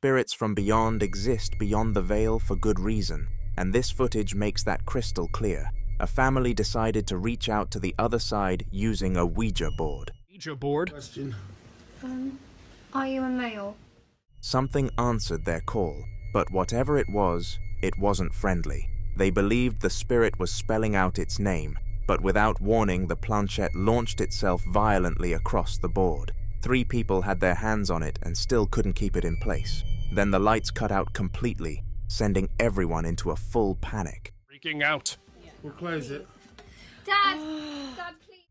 spirits from beyond exist beyond the veil for good reason, and this footage makes that crystal clear. A family decided to reach out to the other side using a Ouija board. Ouija board? Question. Are you a male? Something answered their call, but whatever it wasn't friendly. They believed the spirit was spelling out its name, but without warning, the planchette launched itself violently across the board. 3 people had their hands on it and still couldn't keep it in place. Then the lights cut out completely, sending everyone into a full panic. Freaking out. We'll close it. Dad, please.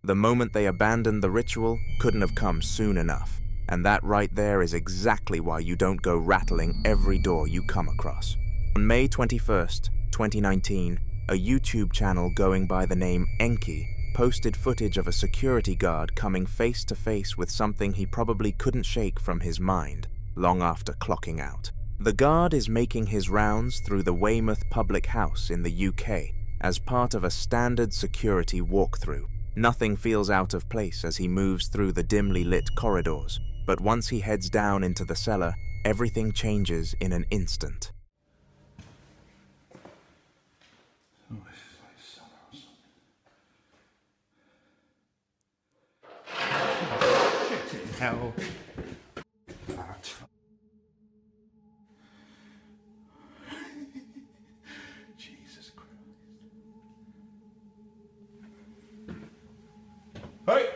The moment they abandoned the ritual couldn't have come soon enough. And that right there is exactly why you don't go rattling every door you come across. On May 21st, 2019, a YouTube channel going by the name Enki posted footage of a security guard coming face to face with something he probably couldn't shake from his mind long after clocking out. The guard is making his rounds through the Weymouth public house in the UK as part of a standard security walkthrough. Nothing feels out of place as he moves through the dimly lit corridors, but once he heads down into the cellar, everything changes in an instant. Hell. Jesus Christ. Hey!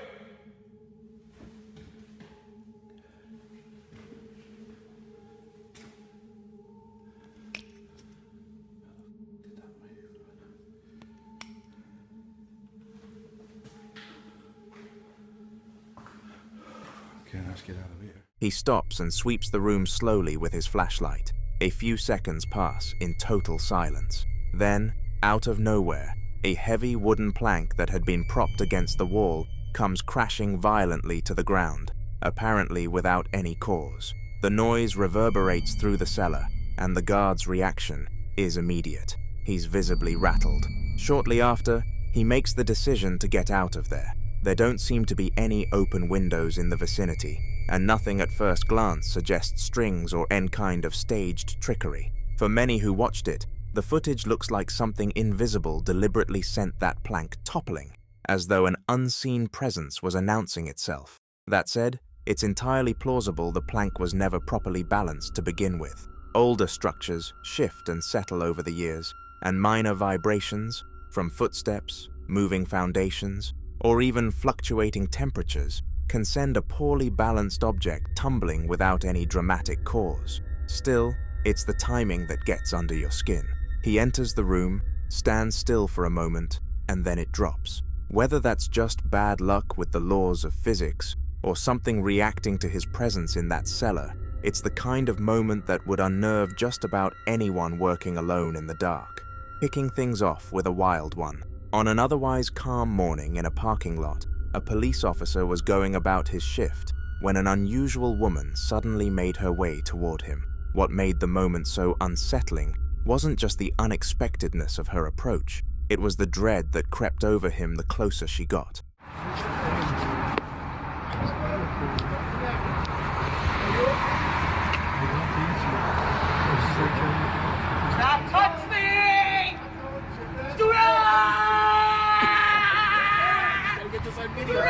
Okay, let's get out of here. He stops and sweeps the room slowly with his flashlight. A few seconds pass in total silence. Then, out of nowhere, a heavy wooden plank that had been propped against the wall comes crashing violently to the ground, apparently without any cause. The noise reverberates through the cellar, and the guard's reaction is immediate. He's visibly rattled. Shortly after, he makes the decision to get out of there. There don't seem to be any open windows in the vicinity, and nothing at first glance suggests strings or any kind of staged trickery. For many who watched it, the footage looks like something invisible deliberately sent that plank toppling, as though an unseen presence was announcing itself. That said, it's entirely plausible the plank was never properly balanced to begin with. Older structures shift and settle over the years, and minor vibrations, from footsteps, moving foundations, or even fluctuating temperatures, can send a poorly balanced object tumbling without any dramatic cause. Still, it's the timing that gets under your skin. He enters the room, stands still for a moment, and then it drops. Whether that's just bad luck with the laws of physics, or something reacting to his presence in that cellar, it's the kind of moment that would unnerve just about anyone working alone in the dark. Picking things off with a wild one. On an otherwise calm morning in a parking lot, a police officer was going about his shift when an unusual woman suddenly made her way toward him. What made the moment so unsettling wasn't just the unexpectedness of her approach, it was the dread that crept over him the closer she got. Stop! Touch me! Do not! Get this on video.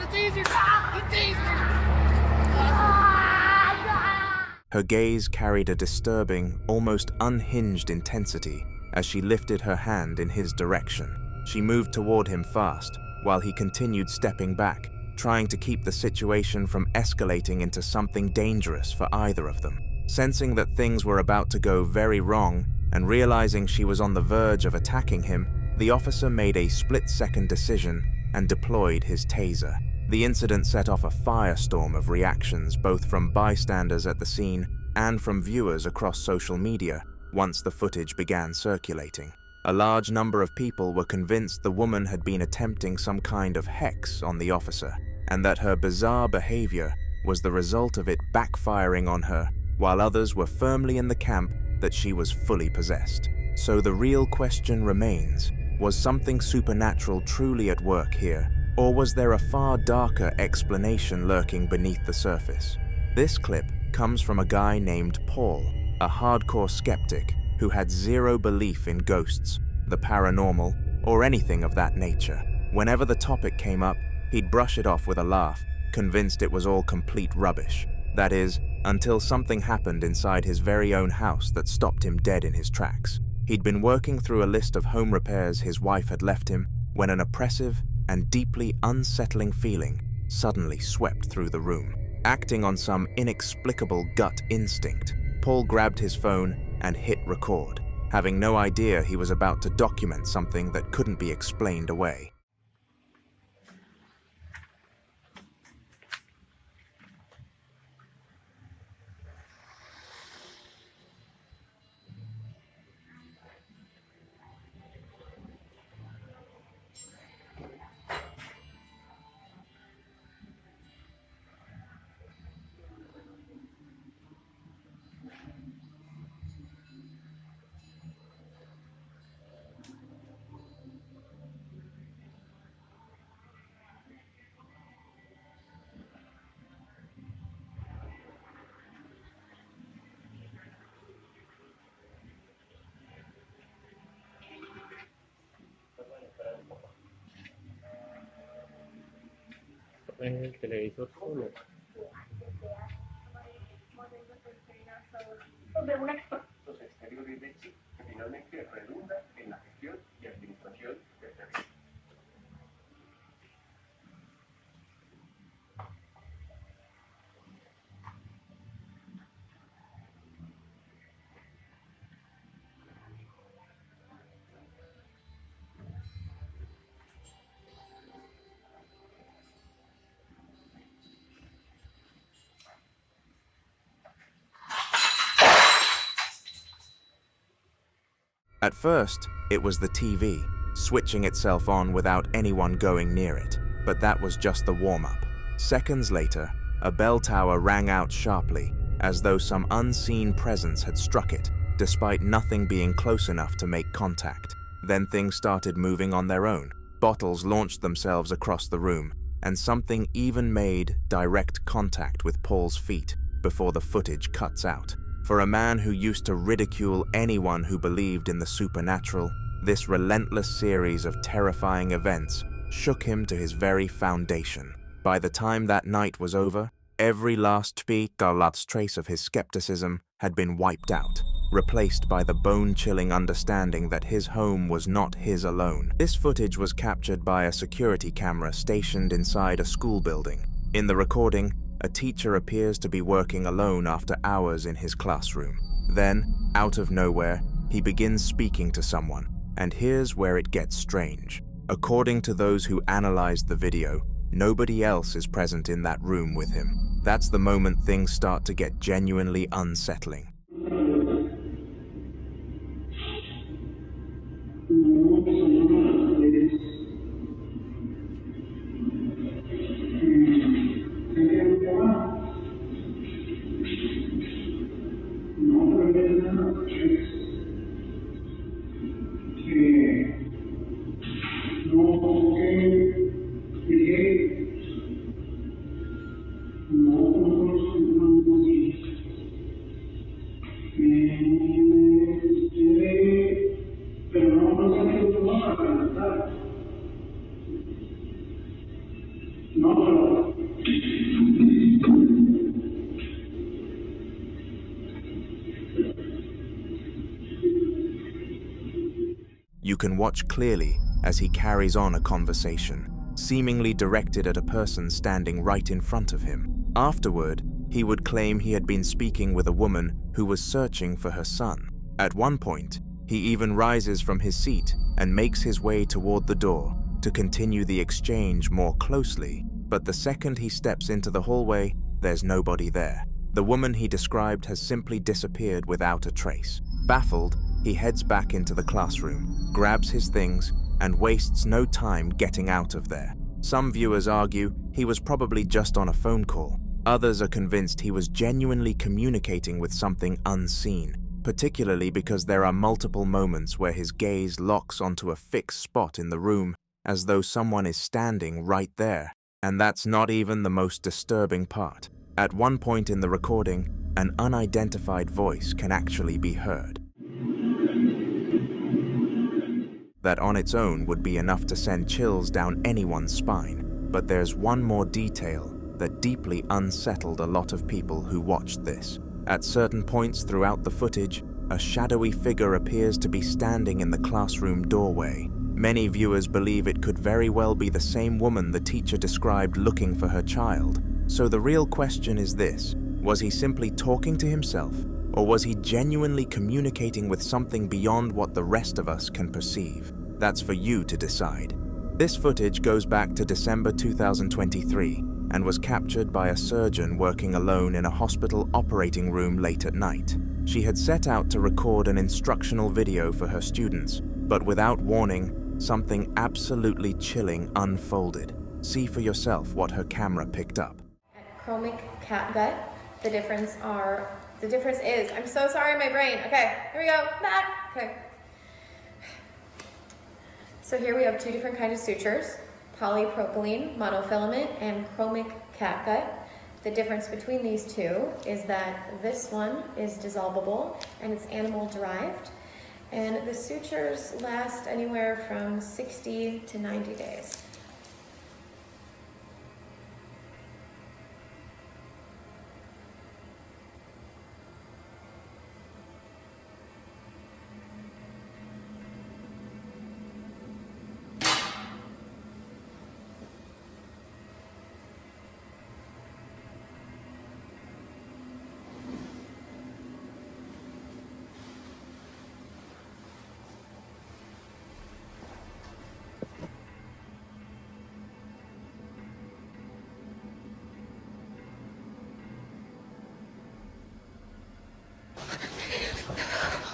It's easy. It's easy. Her gaze carried a disturbing, almost unhinged intensity as she lifted her hand in his direction. She moved toward him fast, while he continued stepping back, trying to keep the situation from escalating into something dangerous for either of them. Sensing that things were about to go very wrong, and realizing she was on the verge of attacking him, the officer made a split-second decision and deployed his taser. The incident set off a firestorm of reactions both from bystanders at the scene and from viewers across social media once the footage began circulating. A large number of people were convinced the woman had been attempting some kind of hex on the officer, and that her bizarre behavior was the result of it backfiring on her, while others were firmly in the camp that she was fully possessed. So the real question remains, was something supernatural truly at work here, or was there a far darker explanation lurking beneath the surface? This clip comes from a guy named Paul, a hardcore skeptic who had zero belief in ghosts, the paranormal, or anything of that nature. Whenever the topic came up, he'd brush it off with a laugh, convinced it was all complete rubbish. That is, until something happened inside his very own house that stopped him dead in his tracks. He'd been working through a list of home repairs his wife had left him when an oppressive and deeply unsettling feeling suddenly swept through the room. Acting on some inexplicable gut instinct, Paul grabbed his phone and hit record, having no idea he was about to document something that couldn't be explained away. El televisor solo. Los exteriores de chip que finalmente redunda en la gestión y administración del servicio. At first, it was the TV, switching itself on without anyone going near it, but that was just the warm-up. Seconds later, a bell tower rang out sharply, as though some unseen presence had struck it, despite nothing being close enough to make contact. Then things started moving on their own. Bottles launched themselves across the room, and something even made direct contact with Paul's feet before the footage cuts out. For a man who used to ridicule anyone who believed in the supernatural, this relentless series of terrifying events shook him to his very foundation. By the time that night was over, every last trace of his skepticism had been wiped out, replaced by the bone-chilling understanding that his home was not his alone. This footage was captured by a security camera stationed inside a school building. In the recording, a teacher appears to be working alone after hours in his classroom. Then, out of nowhere, he begins speaking to someone, and here's where it gets strange. According to those who analyzed the video, nobody else is present in that room with him. That's the moment things start to get genuinely unsettling. You can watch clearly as he carries on a conversation, seemingly directed at a person standing right in front of him. Afterward, he would claim he had been speaking with a woman who was searching for her son. At one point, he even rises from his seat and makes his way toward the door to continue the exchange more closely, but the second he steps into the hallway, there's nobody there. The woman he described has simply disappeared without a trace. Baffled, he heads back into the classroom, grabs his things, and wastes no time getting out of there. Some viewers argue he was probably just on a phone call. Others are convinced he was genuinely communicating with something unseen, particularly because there are multiple moments where his gaze locks onto a fixed spot in the room, as though someone is standing right there. And that's not even the most disturbing part. At one point in the recording, an unidentified voice can actually be heard. That on its own would be enough to send chills down anyone's spine, but there's one more detail that deeply unsettled a lot of people who watched this. At certain points throughout the footage, a shadowy figure appears to be standing in the classroom doorway. Many viewers believe it could very well be the same woman the teacher described looking for her child. So the real question is this: was he simply talking to himself, or was he genuinely communicating with something beyond what the rest of us can perceive? That's for you to decide. This footage goes back to December 2023 and was captured by a surgeon working alone in a hospital operating room late at night. She had set out to record an instructional video for her students, but without warning, something absolutely chilling unfolded. See for yourself what her camera picked up. Chromic catgut. The difference is, I'm so sorry, my brain. Okay, here we go, back. Okay. So here we have two different kinds of sutures: polypropylene monofilament and chromic catgut. The difference between these two is that this one is dissolvable and it's animal derived, and the sutures last anywhere from 60 to 90 days.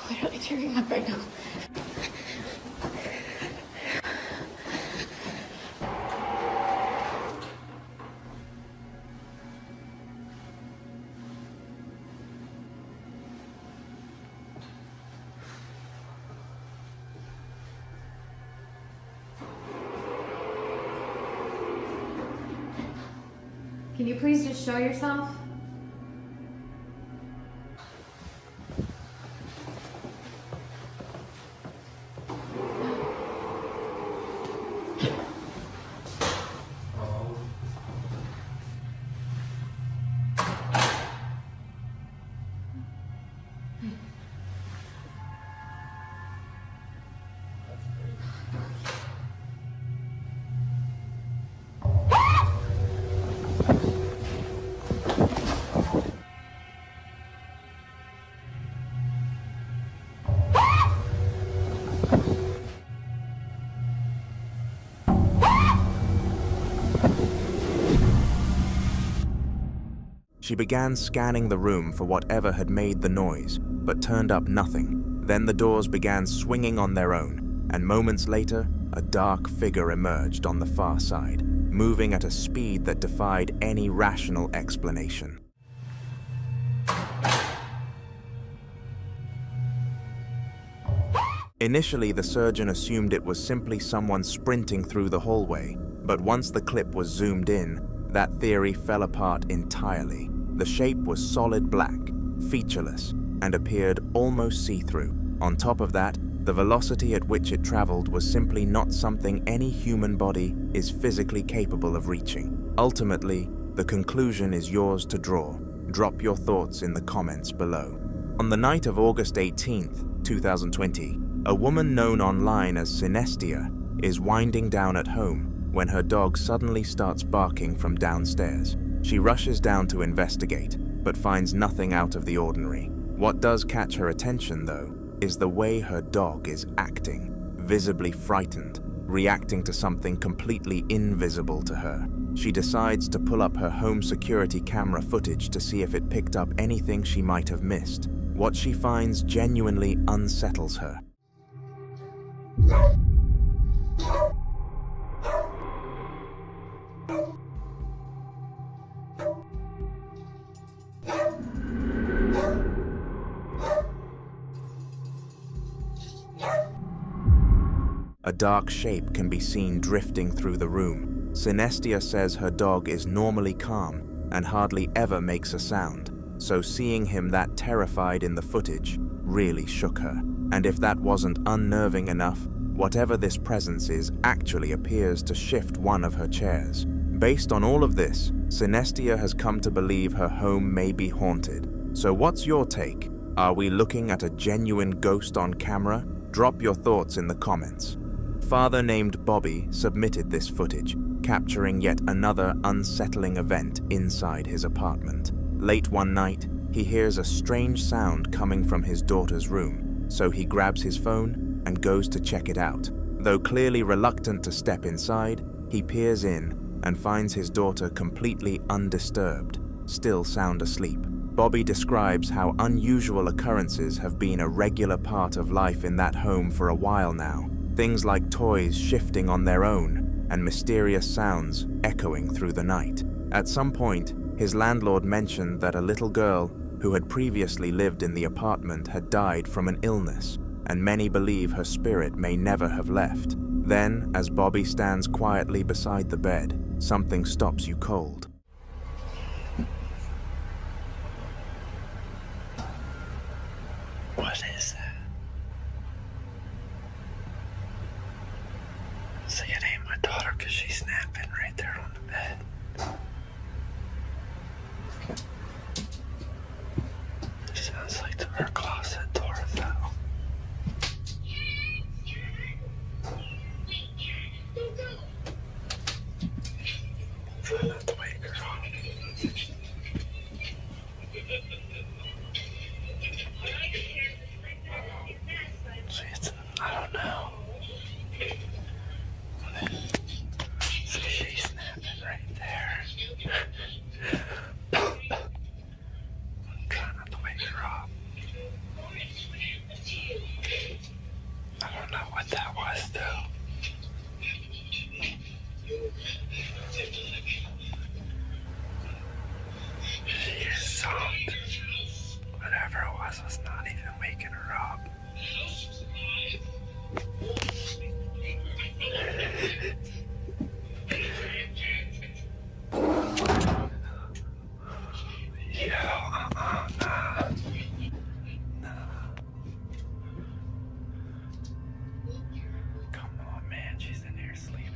Literally tearing up right now. Can you please just show yourself? She began scanning the room for whatever had made the noise, but turned up nothing. Then the doors began swinging on their own, and moments later, a dark figure emerged on the far side, moving at a speed that defied any rational explanation. Initially, the surgeon assumed it was simply someone sprinting through the hallway, but once the clip was zoomed in, that theory fell apart entirely. The shape was solid black, featureless, and appeared almost see-through. On top of that, the velocity at which it traveled was simply not something any human body is physically capable of reaching. Ultimately, the conclusion is yours to draw. Drop your thoughts in the comments below. On the night of August 18th, 2020, a woman known online as Synestia is winding down at home when her dog suddenly starts barking from downstairs. She rushes down to investigate, but finds nothing out of the ordinary. What does catch her attention, though, is the way her dog is acting, visibly frightened, reacting to something completely invisible to her. She decides to pull up her home security camera footage to see if it picked up anything she might have missed. What she finds genuinely unsettles her. A dark shape can be seen drifting through the room. Synestia says her dog is normally calm, and hardly ever makes a sound, so seeing him that terrified in the footage really shook her. And if that wasn't unnerving enough, whatever this presence is actually appears to shift one of her chairs. Based on all of this, Synestia has come to believe her home may be haunted. So what's your take? Are we looking at a genuine ghost on camera? Drop your thoughts in the comments. Father named Bobby submitted this footage, capturing yet another unsettling event inside his apartment. Late one night, he hears a strange sound coming from his daughter's room, so he grabs his phone and goes to check it out. Though clearly reluctant to step inside, he peers in and finds his daughter completely undisturbed, still sound asleep. Bobby describes how unusual occurrences have been a regular part of life in that home for a while now. Things like toys shifting on their own and mysterious sounds echoing through the night. At some point, his landlord mentioned that a little girl who had previously lived in the apartment had died from an illness, and many believe her spirit may never have left. Then, as Bobby stands quietly beside the bed, something stops you cold. What is that? See, it ain't my daughter because she's napping right there on the bed. Sounds like her closet door fell. Try not to wake her up. I don't know. See, she's snapping right there. I'm trying not to wake her up. I don't know what that was, though. She is soft. Whatever it was not even waking her up. Come on, man, she's in here sleeping.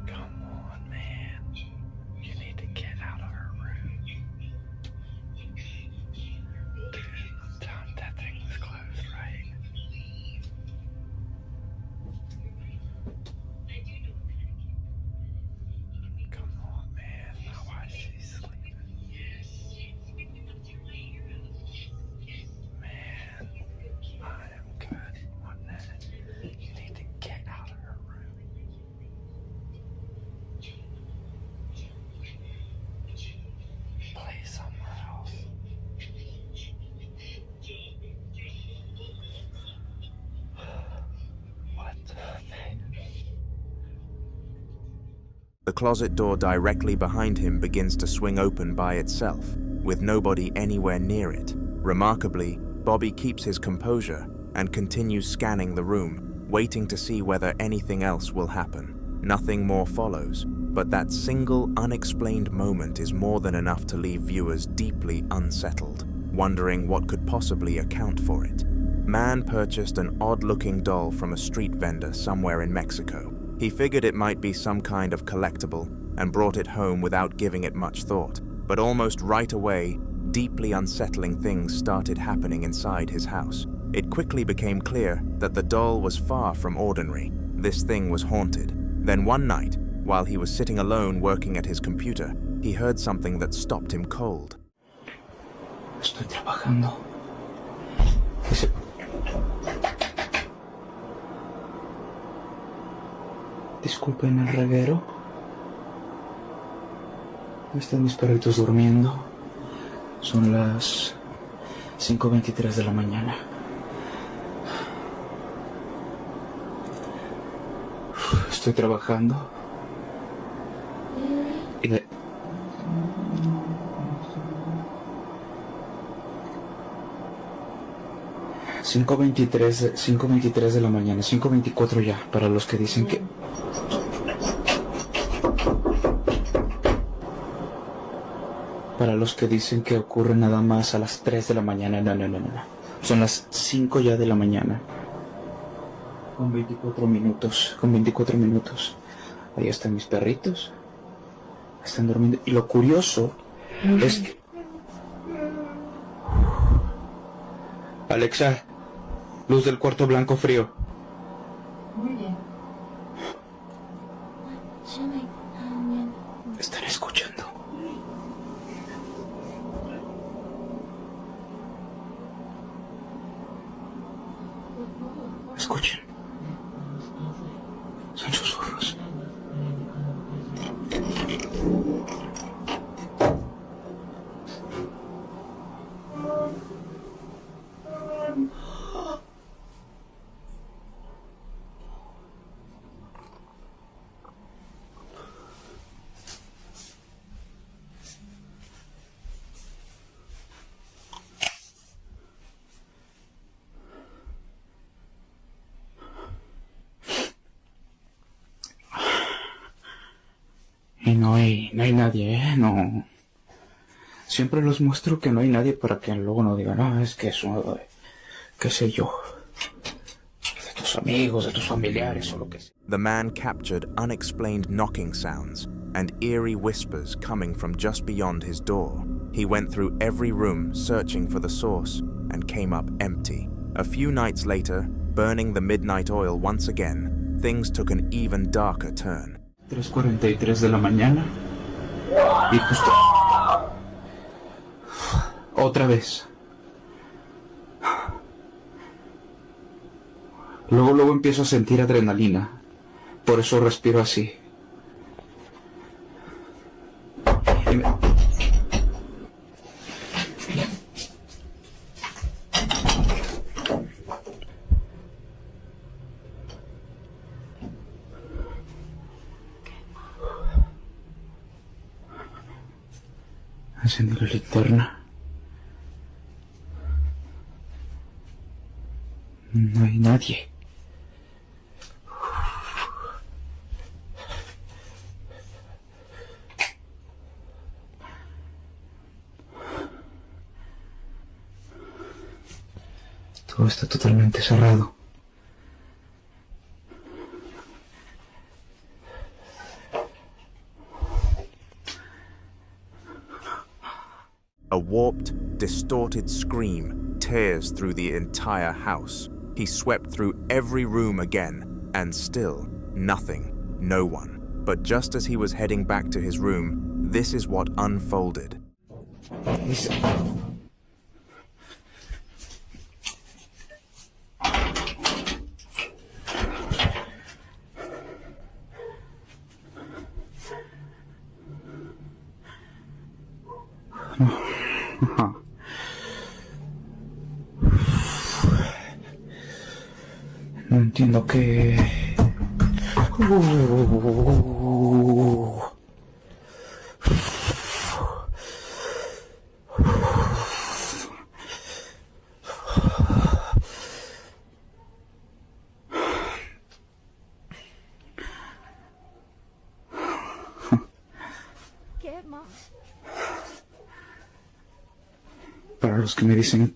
Come on, man. You need to get out of her room. Dude, I'm telling you, that thing was closed, right? Come on, man. Now why is she sleeping? Man, I am good on that. You need to get out of her room. Play somewhere else. What the thing? The closet door directly behind him begins to swing open by itself, with nobody anywhere near it. Remarkably, Bobby keeps his composure and continues scanning the room, waiting to see whether anything else will happen. Nothing more follows, but that single unexplained moment is more than enough to leave viewers deeply unsettled, wondering what could possibly account for it. Man purchased an odd-looking doll from a street vendor somewhere in Mexico. He figured it might be some kind of collectible and brought it home without giving it much thought. But almost right away, deeply unsettling things started happening inside his house. It quickly became clear that the doll was far from ordinary. This thing was haunted. Then one night, while he was sitting alone working at his computer, he heard something that stopped him cold. Estoy trabajando. Disculpen el reguero. Están mis perritos durmiendo. Son las 5:23 de la mañana. Estoy trabajando. Y de... 5:23 de la mañana, 5:24 ya, para los que dicen que... Para los que dicen que ocurre nada más a las 3 de la mañana, no. Son las 5 ya de la mañana. Con 24 minutos. Ahí están mis perritos. Están durmiendo. Y lo curioso es que... Alexa, luz del cuarto blanco frío. Muy bien. Están escuchando. Escuchen. Son susurros. Y no hay nadie, no. Siempre los muestro que no hay nadie para que luego no digan, no, es que eso, qué sé yo, de tus amigos, de tus familiares o lo que sea. The man captured unexplained knocking sounds and eerie whispers coming from just beyond his door. He went through every room searching for the source and came up empty. A few nights later, burning the midnight oil once again, things took an even darker turn. 3:43 de la mañana y justo otra vez. Luego empiezo a sentir adrenalina, por eso respiro así. Encendí la linterna. No hay nadie. Todo está totalmente cerrado. A warped, distorted scream tears through the entire house. He swept through every room again, and still, nothing, no one. But just as he was heading back to his room, this is what unfolded. No entiendo qué... Para los que me dicen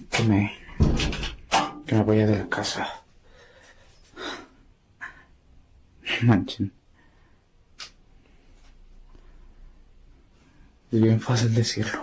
que me vaya de la casa, manchen, es bien fácil decirlo.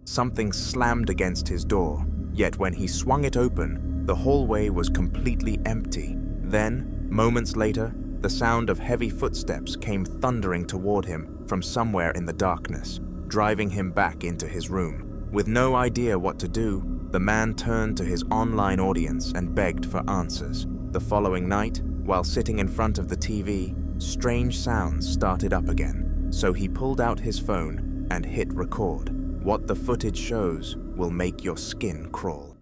Something slammed against his door, yet when he swung it open, the hallway was completely empty. Then, moments later, the sound of heavy footsteps came thundering toward him from somewhere in the darkness, driving him back into his room. With no idea what to do, the man turned to his online audience and begged for answers. The following night, while sitting in front of the TV, strange sounds started up again, so he pulled out his phone and hit record. What the footage shows will make your skin crawl.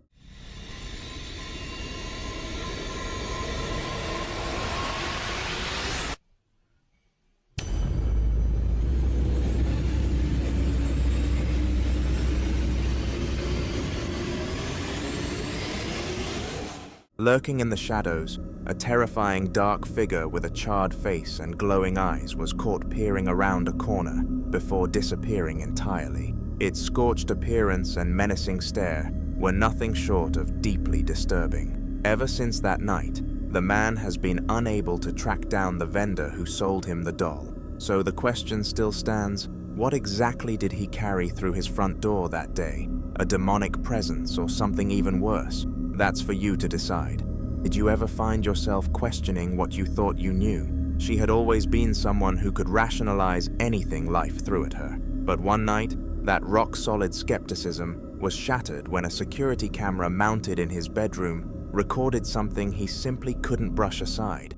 Lurking in the shadows, a terrifying dark figure with a charred face and glowing eyes was caught peering around a corner before disappearing entirely. Its scorched appearance and menacing stare were nothing short of deeply disturbing. Ever since that night, the man has been unable to track down the vendor who sold him the doll. So the question still stands, what exactly did he carry through his front door that day? A demonic presence or something even worse? That's for you to decide. Did you ever find yourself questioning what you thought you knew? She had always been someone who could rationalize anything life threw at her. But one night, that rock-solid skepticism was shattered when a security camera mounted in his bedroom recorded something he simply couldn't brush aside.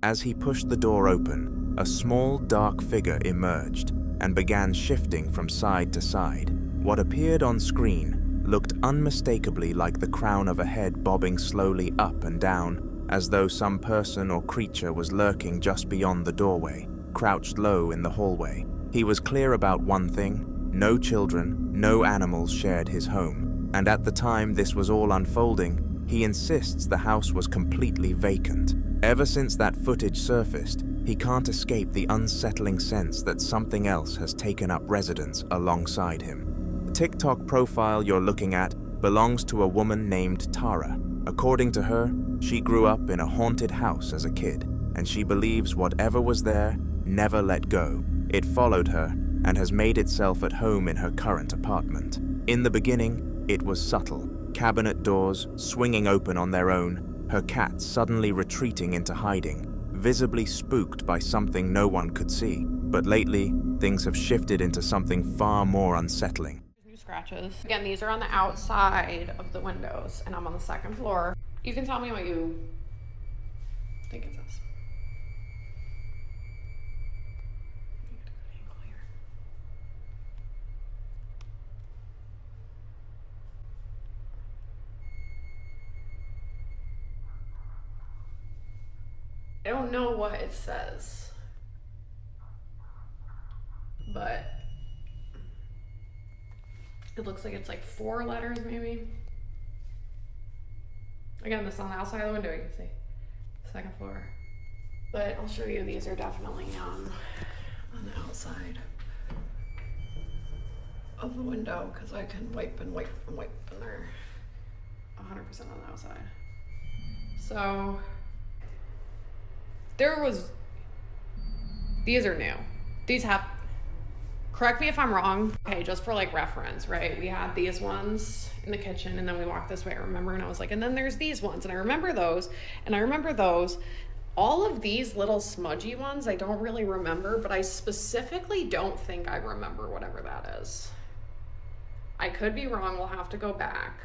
As he pushed the door open, a small, dark figure emerged and began shifting from side to side. What appeared on screen looked unmistakably like the crown of a head bobbing slowly up and down, as though some person or creature was lurking just beyond the doorway, crouched low in the hallway. He was clear about one thing: no children, no animals shared his home. And at the time this was all unfolding, he insists the house was completely vacant. Ever since that footage surfaced, he can't escape the unsettling sense that something else has taken up residence alongside him. The TikTok profile you're looking at belongs to a woman named Tara. According to her, she grew up in a haunted house as a kid, and she believes whatever was there never let go. It followed her and has made itself at home in her current apartment. In the beginning, it was subtle. Cabinet doors swinging open on their own, her cat suddenly retreating into hiding, visibly spooked by something no one could see. But lately, things have shifted into something far more unsettling. New scratches. Again, these are on the outside of the windows, and I'm on the second floor. You can tell me what you think it says. I don't know what it says, but it looks like it's like 4 letters maybe. Again, this is on the outside of the window, you can see. Second floor. But I'll show you, these are definitely on the outside of the window, because I can wipe and wipe and wipe, and they're 100% on the outside. So these are new. These have, correct me if I'm wrong. Okay, just for like reference, right? We had these ones in the kitchen, and then we walked this way, I remember, and I was like, and then there's these ones, and I remember those, and I remember those. All of these little smudgy ones, I don't really remember, but I specifically don't think I remember whatever that is. I could be wrong, we'll have to go back.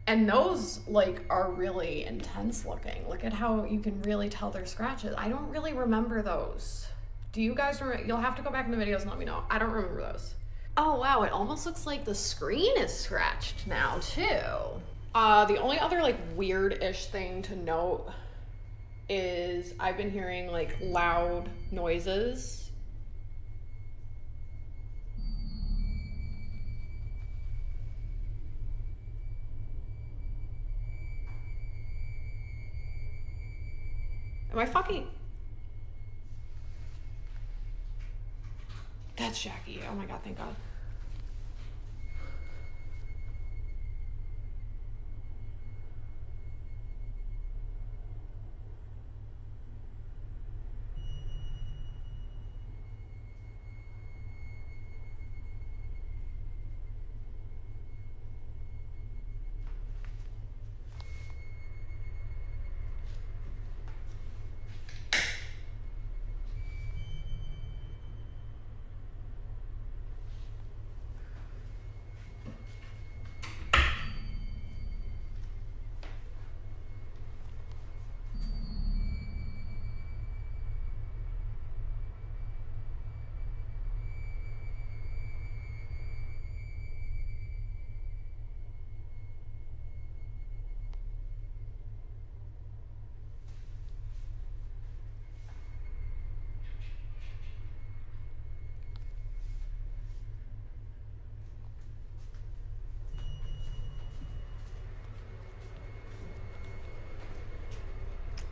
And those like are really intense looking. Look at how you can really tell they're scratches. I don't really remember those. Do you guys remember? You'll have to go back in the videos and let me know. I don't remember those. Oh wow, it almost looks like the screen is scratched now too. The only other like weird-ish thing to note is I've been hearing like loud noises. Am I fucking? That's Jackie. Oh my god, thank god.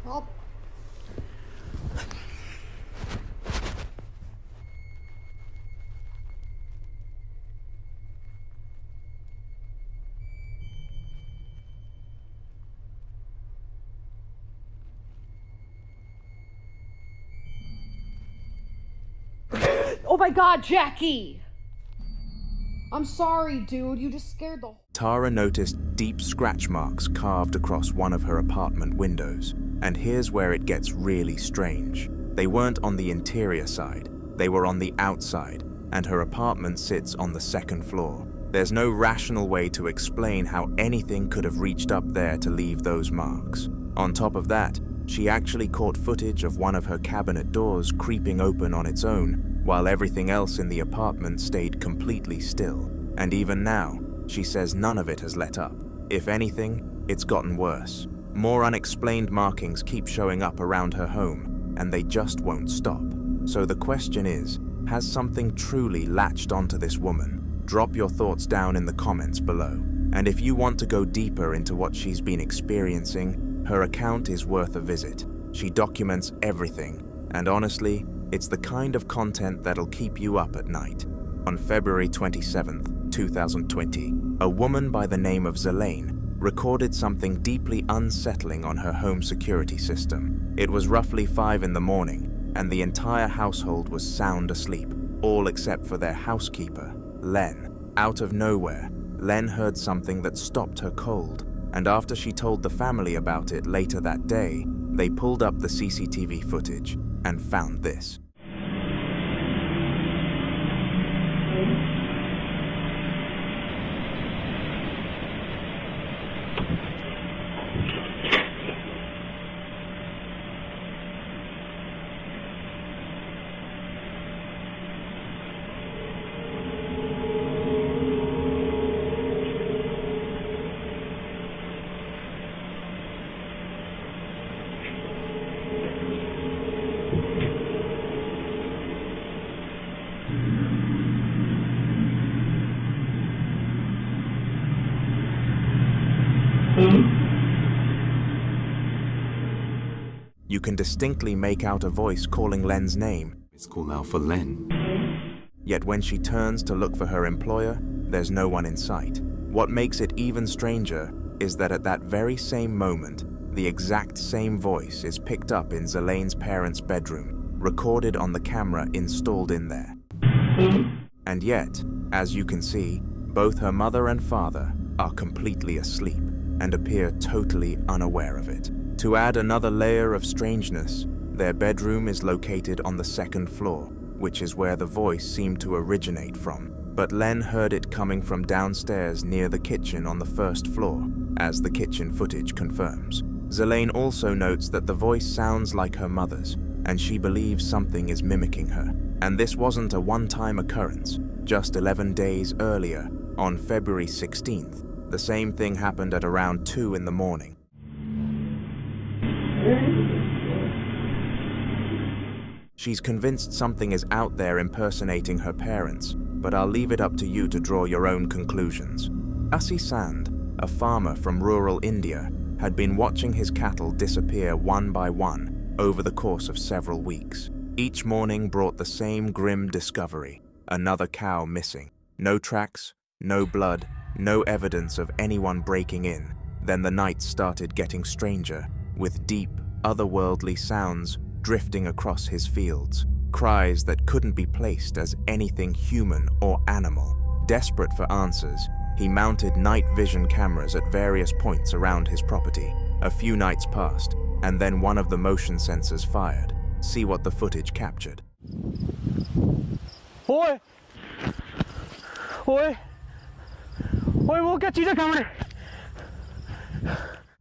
Well. Oh my God, Jackie! I'm sorry, dude. You just scared the... Tara noticed deep scratch marks carved across one of her apartment windows. And here's where it gets really strange. They weren't on the interior side, they were on the outside, and her apartment sits on the second floor. There's no rational way to explain how anything could have reached up there to leave those marks. On top of that, she actually caught footage of one of her cabinet doors creeping open on its own, while everything else in the apartment stayed completely still. And even now, she says none of it has let up. If anything, it's gotten worse. More unexplained markings keep showing up around her home, and they just won't stop. So the question is, has something truly latched onto this woman? Drop your thoughts down in the comments below. And if you want to go deeper into what she's been experiencing, her account is worth a visit. She documents everything, and honestly, it's the kind of content that'll keep you up at night. On February 27th, 2020, a woman by the name of Zelaine recorded something deeply unsettling on her home security system. It was roughly 5 in the morning, and the entire household was sound asleep, all except for their housekeeper, Len. Out of nowhere, Len heard something that stopped her cold, and after she told the family about it later that day, they pulled up the CCTV footage and found this. You can distinctly make out a voice calling Len's name. It's called out for Len. Yet when she turns to look for her employer, there's no one in sight. What makes it even stranger is that at that very same moment, the exact same voice is picked up in Zelaine's parents' bedroom, recorded on the camera installed in there. And yet, as you can see, both her mother and father are completely asleep and appear totally unaware of it. To add another layer of strangeness, their bedroom is located on the second floor, which is where the voice seemed to originate from. But Len heard it coming from downstairs near the kitchen on the first floor, as the kitchen footage confirms. Zelaine also notes that the voice sounds like her mother's, and she believes something is mimicking her. And this wasn't a one-time occurrence. Just 11 days earlier, on February 16th, the same thing happened at around 2 in the morning. She's convinced something is out there impersonating her parents, but I'll leave it up to you to draw your own conclusions. Asi Sand, a farmer from rural India, had been watching his cattle disappear one by one over the course of several weeks. Each morning brought the same grim discovery: another cow missing. No tracks, no blood, no evidence of anyone breaking in. Then the nights started getting stranger, with deep, otherworldly sounds drifting across his fields, cries that couldn't be placed as anything human or animal. Desperate for answers, he mounted night vision cameras at various points around his property. A few nights passed, and then one of the motion sensors fired. See what the footage captured. Oi! Oi! Oi, we'll get you the camera!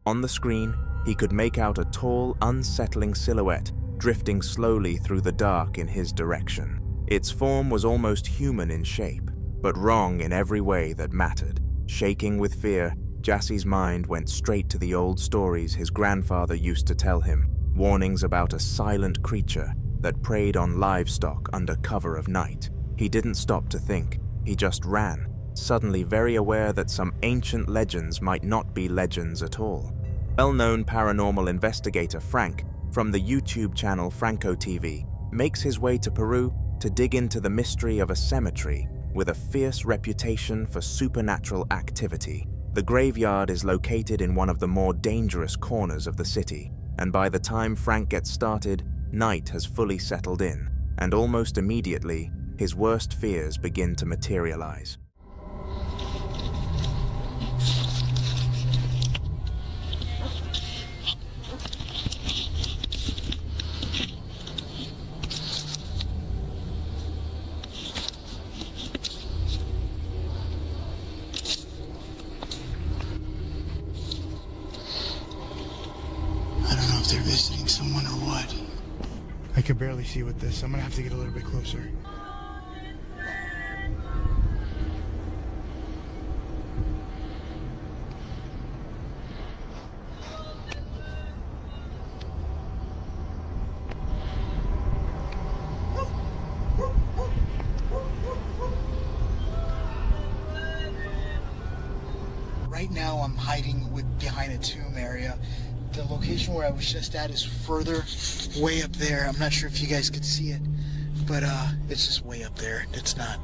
On the screen, he could make out a tall, unsettling silhouette drifting slowly through the dark in his direction. Its form was almost human in shape, but wrong in every way that mattered. Shaking with fear, Jassie's mind went straight to the old stories his grandfather used to tell him, warnings about a silent creature that preyed on livestock under cover of night. He didn't stop to think, he just ran, suddenly very aware that some ancient legends might not be legends at all. Well-known paranormal investigator Frank, from the YouTube channel Franco TV, makes his way to Peru to dig into the mystery of a cemetery with a fierce reputation for supernatural activity. The graveyard is located in one of the more dangerous corners of the city, and by the time Frank gets started, night has fully settled in, and almost immediately, his worst fears begin to materialize. They're visiting someone or what? I can barely see with this. I'm gonna have to get a little bit closer. Right now I'm hiding behind a tomb area. The location where I was just at is further way up there. I'm not sure if you guys could see it, but it's just way up there. It's not,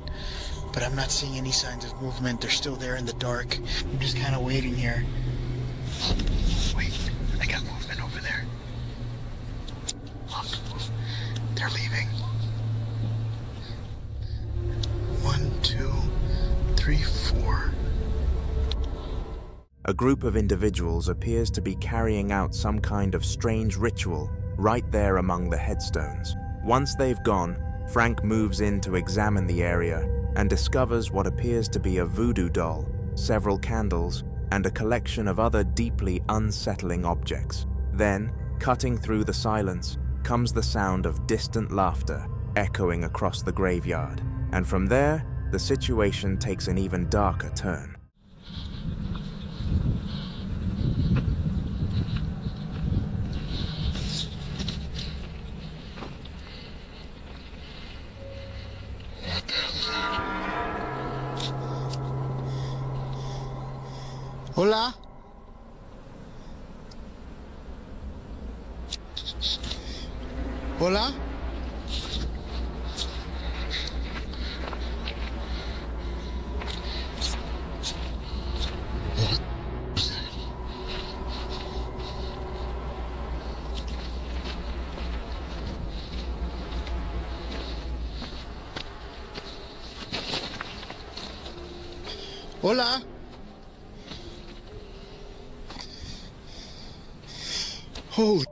but I'm not seeing any signs of movement. They're still there in the dark. I'm just kind of waiting here. Wait, I got movement over there. Look, they're leaving. 1, 2, 3, 4. A group of individuals appears to be carrying out some kind of strange ritual right there among the headstones. Once they've gone, Frank moves in to examine the area and discovers what appears to be a voodoo doll, several candles, and a collection of other deeply unsettling objects. Then, cutting through the silence, comes the sound of distant laughter echoing across the graveyard. And from there, the situation takes an even darker turn. Hola? Hola? Hola? Holy,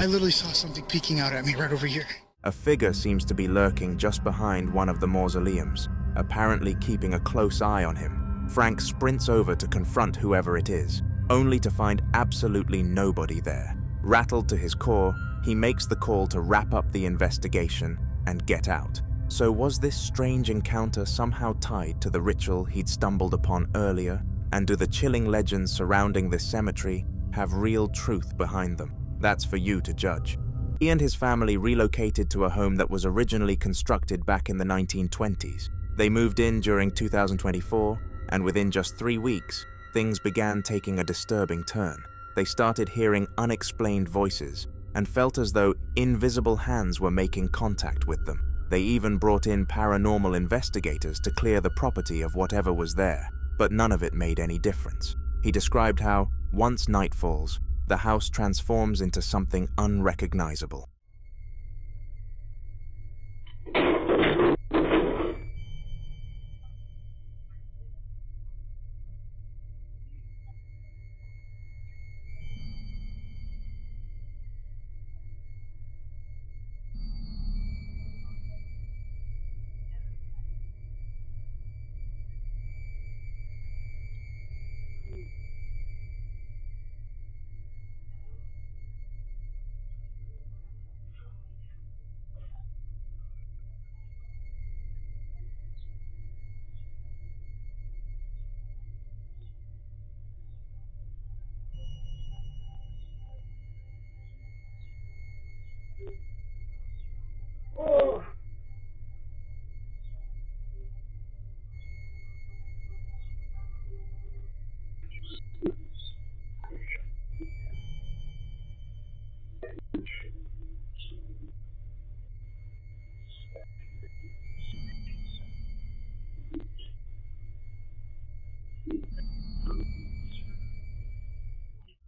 I literally saw something peeking out at me right over here. A figure seems to be lurking just behind one of the mausoleums, apparently keeping a close eye on him. Frank sprints over to confront whoever it is, only to find absolutely nobody there. Rattled to his core, he makes the call to wrap up the investigation and get out. So was this strange encounter somehow tied to the ritual he'd stumbled upon earlier? And do the chilling legends surrounding this cemetery have real truth behind them? That's for you to judge. He and his family relocated to a home that was originally constructed back in the 1920s. They moved in during 2024, and within just 3 weeks, things began taking a disturbing turn. They started hearing unexplained voices and felt as though invisible hands were making contact with them. They even brought in paranormal investigators to clear the property of whatever was there, but none of it made any difference. He described how, once night falls, the house transforms into something unrecognizable.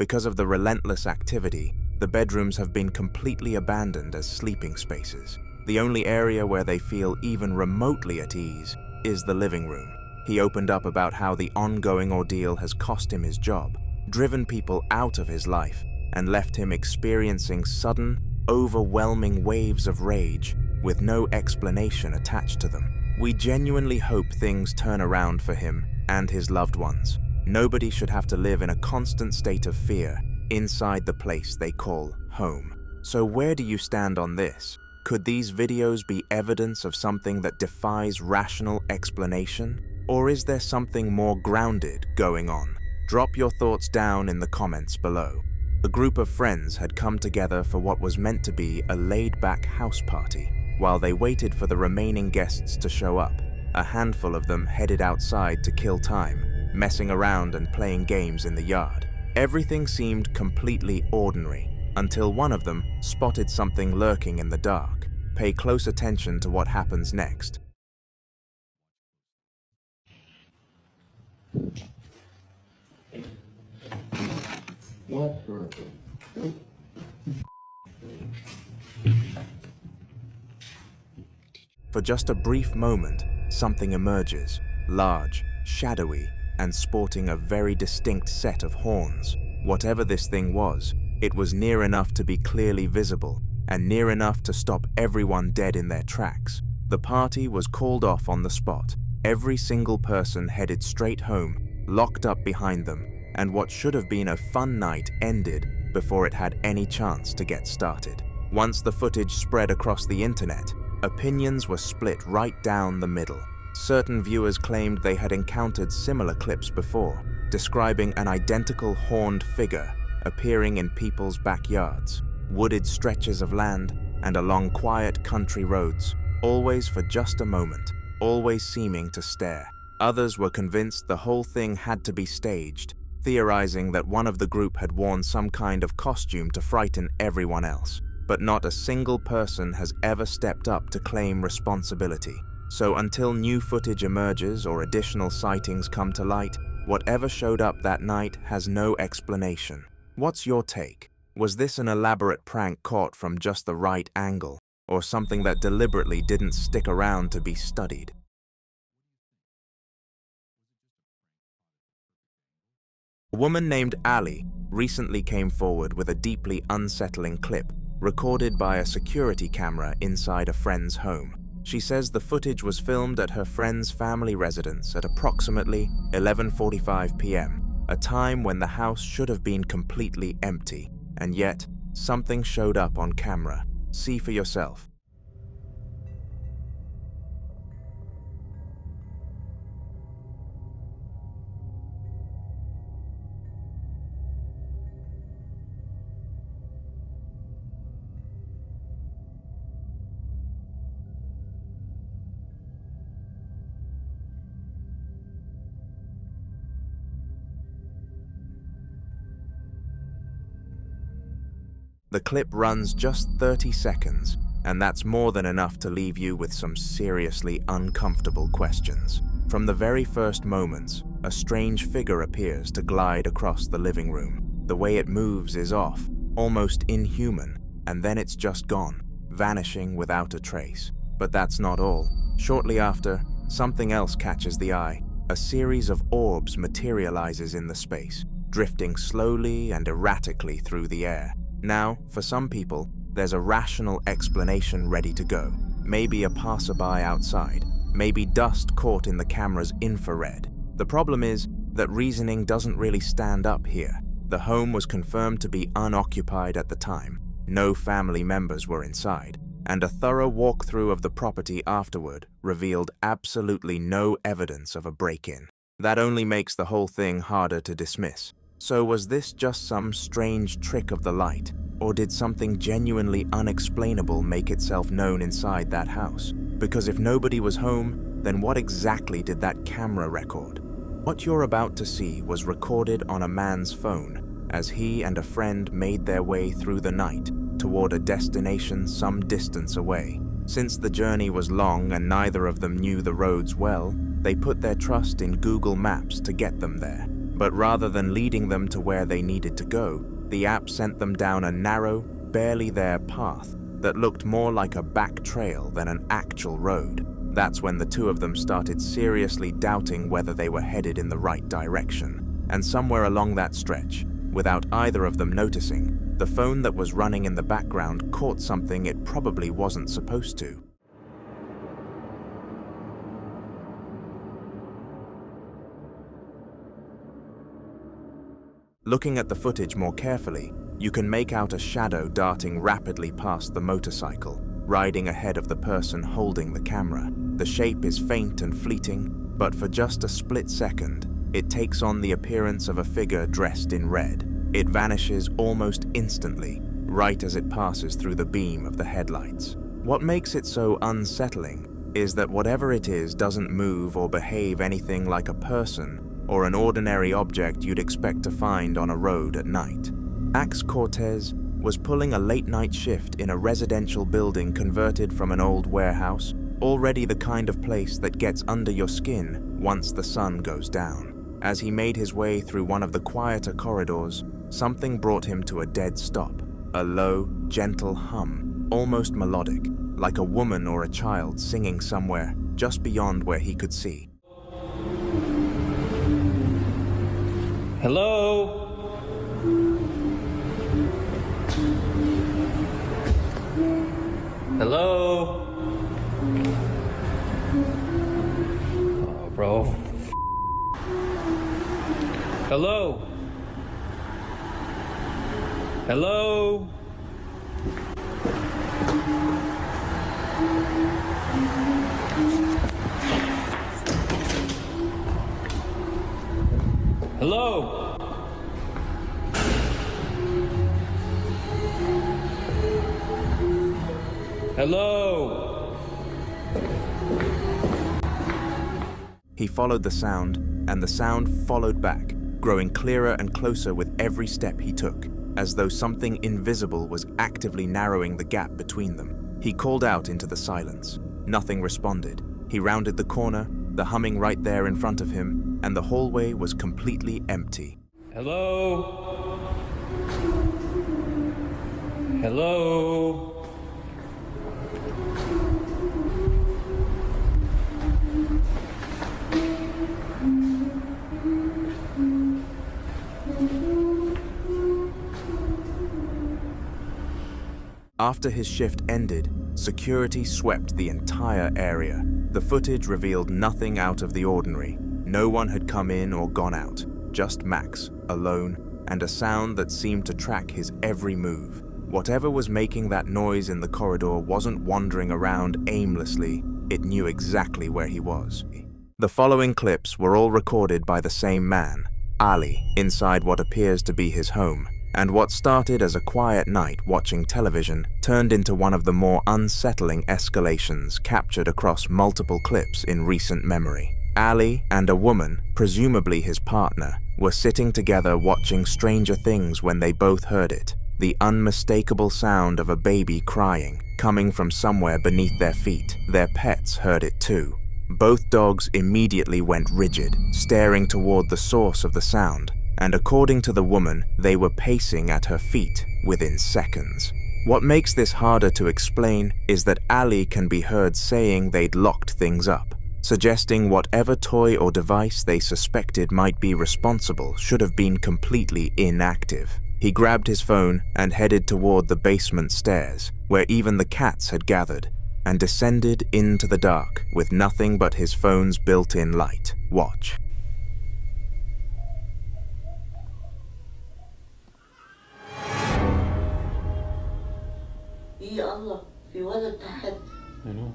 Because of the relentless activity, the bedrooms have been completely abandoned as sleeping spaces. The only area where they feel even remotely at ease is the living room. He opened up about how the ongoing ordeal has cost him his job, driven people out of his life, and left him experiencing sudden, overwhelming waves of rage with no explanation attached to them. We genuinely hope things turn around for him and his loved ones. Nobody should have to live in a constant state of fear inside the place they call home. So where do you stand on this? Could these videos be evidence of something that defies rational explanation? Or is there something more grounded going on? Drop your thoughts down in the comments below. A group of friends had come together for what was meant to be a laid-back house party. While they waited for the remaining guests to show up, a handful of them headed outside to kill time, messing around and playing games in the yard. Everything seemed completely ordinary, until one of them spotted something lurking in the dark. Pay close attention to what happens next. For just a brief moment, something emerges, large, shadowy, and sporting a very distinct set of horns. Whatever this thing was, it was near enough to be clearly visible, and near enough to stop everyone dead in their tracks. The party was called off on the spot. Every single person headed straight home, locked up behind them, and what should have been a fun night ended before it had any chance to get started. Once the footage spread across the internet, opinions were split right down the middle. Certain viewers claimed they had encountered similar clips before, describing an identical horned figure appearing in people's backyards, wooded stretches of land, and along quiet country roads, always for just a moment, always seeming to stare. Others were convinced the whole thing had to be staged, theorizing that one of the group had worn some kind of costume to frighten everyone else. But not a single person has ever stepped up to claim responsibility. So until new footage emerges or additional sightings come to light, whatever showed up that night has no explanation. What's your take? Was this an elaborate prank caught from just the right angle, or something that deliberately didn't stick around to be studied? A woman named Ali recently came forward with a deeply unsettling clip recorded by a security camera inside a friend's home. She says the footage was filmed at her friend's family residence at approximately 11:45 p.m., a time when the house should have been completely empty, and yet something showed up on camera. See for yourself. The clip runs just 30 seconds, and that's more than enough to leave you with some seriously uncomfortable questions. From the very first moments, a strange figure appears to glide across the living room. The way it moves is off, almost inhuman, and then it's just gone, vanishing without a trace. But that's not all. Shortly after, something else catches the eye. A series of orbs materializes in the space, drifting slowly and erratically through the air. Now, for some people, there's a rational explanation ready to go. Maybe a passerby outside, maybe dust caught in the camera's infrared. The problem is that reasoning doesn't really stand up here. The home was confirmed to be unoccupied at the time. No family members were inside, and a thorough walkthrough of the property afterward revealed absolutely no evidence of a break-in. That only makes the whole thing harder to dismiss. So was this just some strange trick of the light, or did something genuinely unexplainable make itself known inside that house? Because if nobody was home, then what exactly did that camera record? What you're about to see was recorded on a man's phone as he and a friend made their way through the night toward a destination some distance away. Since the journey was long and neither of them knew the roads well, they put their trust in Google Maps to get them there. But rather than leading them to where they needed to go, the app sent them down a narrow, barely there path that looked more like a back trail than an actual road. That's when the two of them started seriously doubting whether they were headed in the right direction. And somewhere along that stretch, without either of them noticing, the phone that was running in the background caught something it probably wasn't supposed to. Looking at the footage more carefully, you can make out a shadow darting rapidly past the motorcycle, riding ahead of the person holding the camera. The shape is faint and fleeting, but for just a split second, it takes on the appearance of a figure dressed in red. It vanishes almost instantly, right as it passes through the beam of the headlights. What makes it so unsettling is that whatever it is doesn't move or behave anything like a person or an ordinary object you'd expect to find on a road at night. Axe Cortez was pulling a late-night shift in a residential building converted from an old warehouse, already the kind of place that gets under your skin once the sun goes down. As he made his way through one of the quieter corridors, something brought him to a dead stop. A low, gentle hum, almost melodic, like a woman or a child singing somewhere just beyond where he could see. Hello? Hello? Oh, bro. Hello? Hello? Hello? Hello? He followed the sound, and the sound followed back, growing clearer and closer with every step he took, as though something invisible was actively narrowing the gap between them. He called out into the silence. Nothing responded. He rounded the corner, the humming right there in front of him, and the hallway was completely empty. Hello? Hello? After his shift ended, security swept the entire area. The footage revealed nothing out of the ordinary. No one had come in or gone out, just Max, alone, and a sound that seemed to track his every move. Whatever was making that noise in the corridor wasn't wandering around aimlessly, it knew exactly where he was. The following clips were all recorded by the same man, Ali, inside what appears to be his home. And what started as a quiet night watching television turned into one of the more unsettling escalations captured across multiple clips in recent memory. Ali and a woman, presumably his partner, were sitting together watching Stranger Things when they both heard it, the unmistakable sound of a baby crying, coming from somewhere beneath their feet. Their pets heard it too. Both dogs immediately went rigid, staring toward the source of the sound. And according to the woman, they were pacing at her feet within seconds. What makes this harder to explain is that Ali can be heard saying they'd locked things up, suggesting whatever toy or device they suspected might be responsible should have been completely inactive. He grabbed his phone and headed toward the basement stairs, where even the cats had gathered, and descended into the dark with nothing but his phone's built-in light. Watch. يا الله في ولد تحت. I know.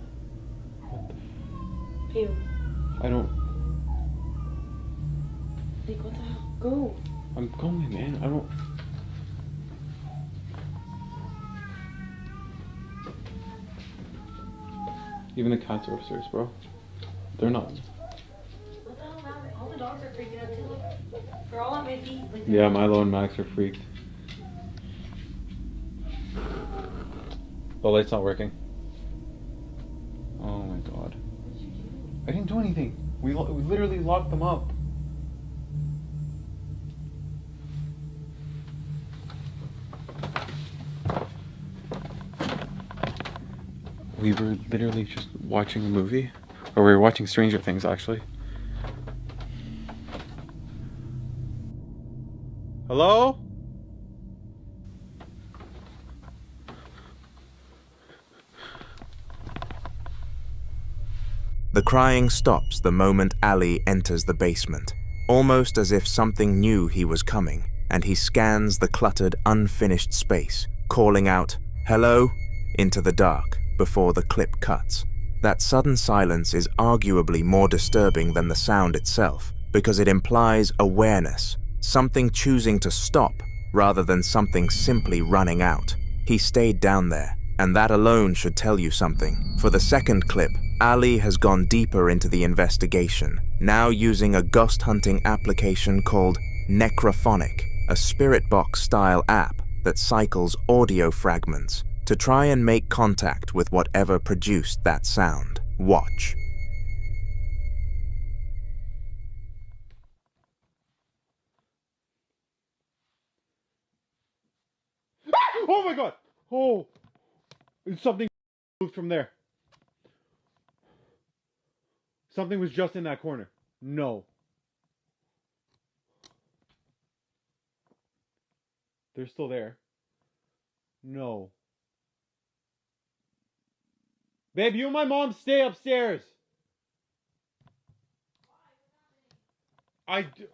Ew. I don't. Like what the hell? Go. I'm going, man. I don't. Even the cats are upstairs, bro. They're not. What the hell, man? All the dogs are freaking out too. Look. They're all at my feet. Like, Yeah, Milo and Max are freaked. The light's not working. Oh my god. I didn't do anything. We literally locked them up. We were literally just watching a movie. Or we were watching Stranger Things, actually. Hello? The crying stops the moment Ali enters the basement, almost as if something knew he was coming, and he scans the cluttered, unfinished space, calling out, "Hello?" into the dark before the clip cuts. That sudden silence is arguably more disturbing than the sound itself, because it implies awareness, something choosing to stop rather than something simply running out. He stayed down there, and that alone should tell you something. For the second clip, Ali has gone deeper into the investigation, now using a ghost hunting application called Necrophonic, a spirit box style app that cycles audio fragments to try and make contact with whatever produced that sound. Watch. Oh my god! Oh! Something moved from there. Something was just in that corner. No. They're still there. No. Babe, you and my mom stay upstairs. I do.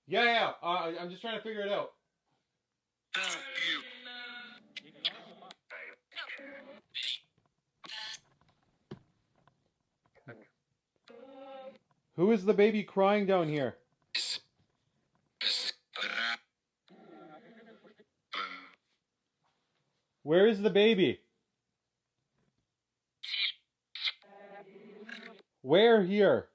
Yeah. I'm just trying to figure it out. Who is the baby crying down here? Where is the baby? Where here?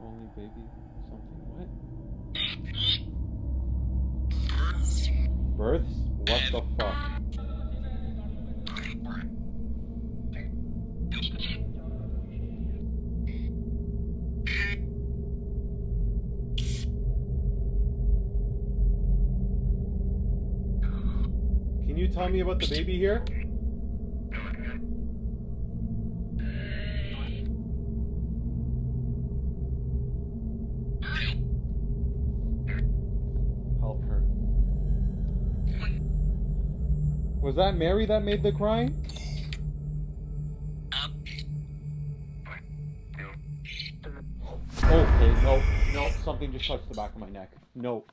Only baby something what? Births? What the fuck? Can you tell me about the baby here? Help her. Was that Mary that made the crying? Okay, no, something just touched the back of my neck. No,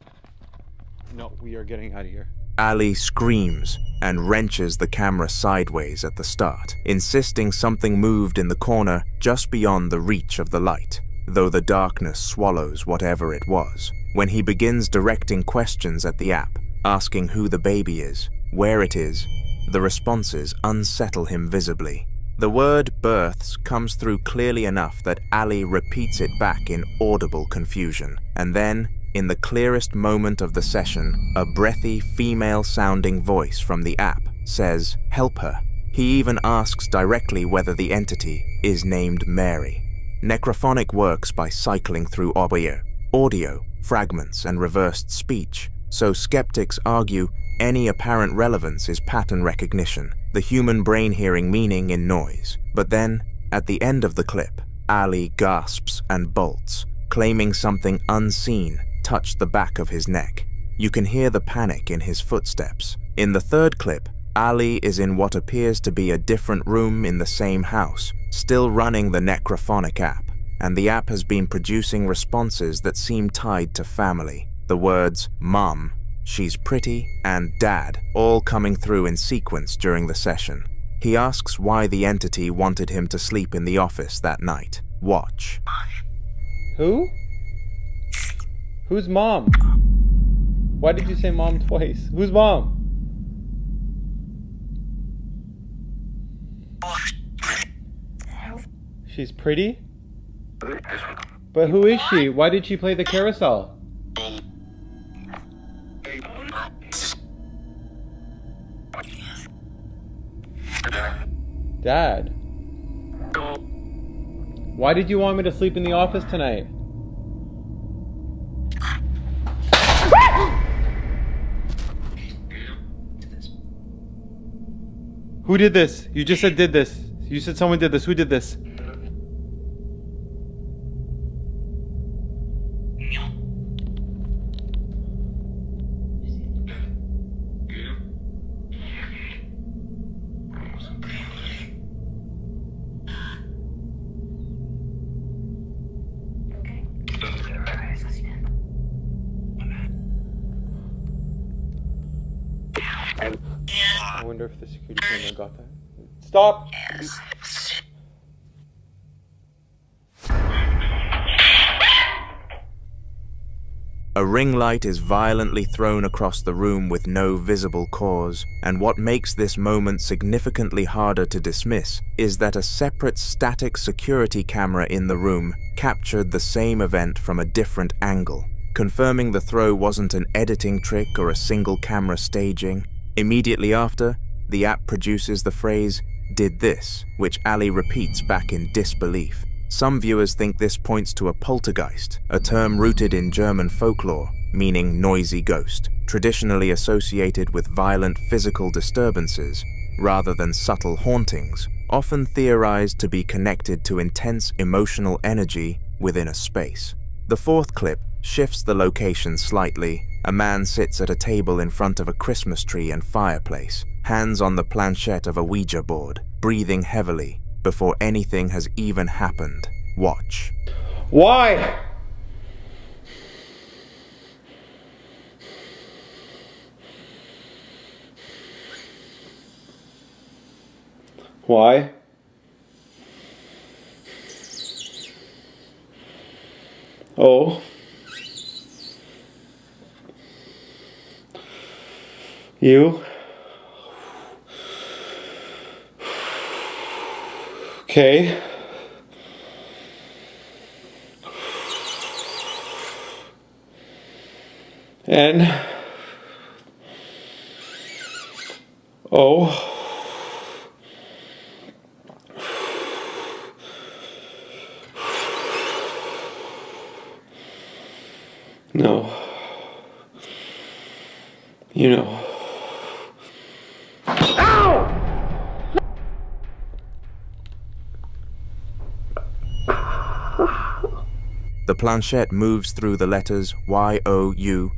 we are getting out of here. Ali screams and wrenches the camera sideways at the start, insisting something moved in the corner just beyond the reach of the light, though the darkness swallows whatever it was. When he begins directing questions at the app, asking who the baby is, where it is, the responses unsettle him visibly. The word births comes through clearly enough that Ali repeats it back in audible confusion, and then, in the clearest moment of the session, a breathy, female-sounding voice from the app says, "Help her." He even asks directly whether the entity is named Mary. Necrophonic works by cycling through audio, fragments, and reversed speech, so skeptics argue any apparent relevance is pattern recognition, the human brain hearing meaning in noise. But then, at the end of the clip, Ali gasps and bolts, claiming something unseen touched the back of his neck. You can hear the panic in his footsteps. In the third clip, Ali is in what appears to be a different room in the same house, still running the Necrophonic app, and the app has been producing responses that seem tied to family. The words "Mom," "She's pretty," and "Dad" all coming through in sequence during the session. He asks why the entity wanted him to sleep in the office that night. Watch. Who? Who's mom? Why did you say mom twice? Who's mom? She's pretty? But who is she? Why did she play the carousel? Dad. Why did you want me to sleep in the office tonight? Who did this? You just said did this. You said someone did this. Who did this? I wonder if the security camera got that. Stop! A ring light is violently thrown across the room with no visible cause, and what makes this moment significantly harder to dismiss is that a separate static security camera in the room captured the same event from a different angle, confirming the throw wasn't an editing trick or a single camera staging. Immediately after, the app produces the phrase, "did this," which Ali repeats back in disbelief. Some viewers think this points to a poltergeist, a term rooted in German folklore, meaning noisy ghost, traditionally associated with violent physical disturbances, rather than subtle hauntings, often theorized to be connected to intense emotional energy within a space. The fourth clip shifts the location slightly. A man sits at a table in front of a Christmas tree and fireplace, hands on the planchette of a Ouija board, breathing heavily. Before anything has even happened, watch. Why? Why? Oh. You? Okay. And oh. No. You know. The planchette moves through the letters YOUKNOW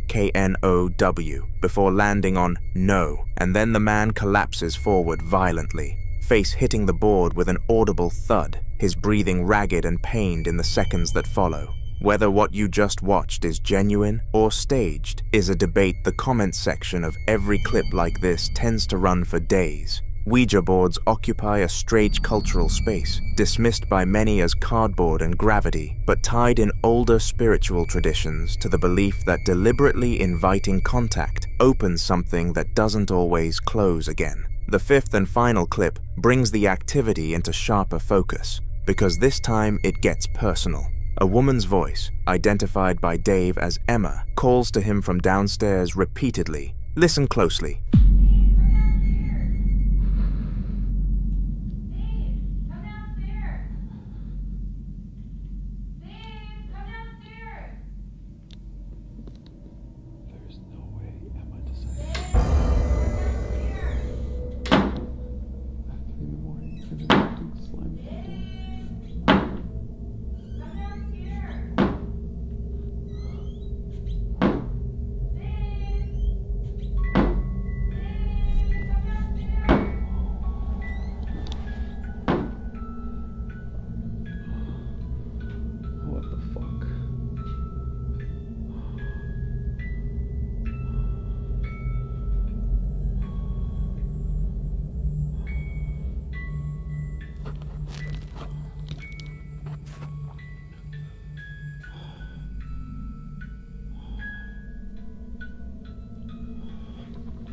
before landing on no, and then the man collapses forward violently, face hitting the board with an audible thud, his breathing ragged and pained in the seconds that follow. Whether what you just watched is genuine or staged is a debate the comments section of every clip like this tends to run for days. Ouija boards occupy a strange cultural space, dismissed by many as cardboard and gravity, but tied in older spiritual traditions to the belief that deliberately inviting contact opens something that doesn't always close again. The fifth and final clip brings the activity into sharper focus, because this time it gets personal. A woman's voice, identified by Dave as Emma, calls to him from downstairs repeatedly. Listen closely.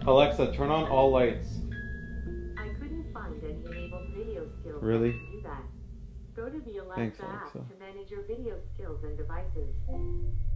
Alexa, turn on all lights. I couldn't find any enabled video skills. Really? To do that. Go to the Thanks, Alexa app Alexa. to manage your video skills and devices.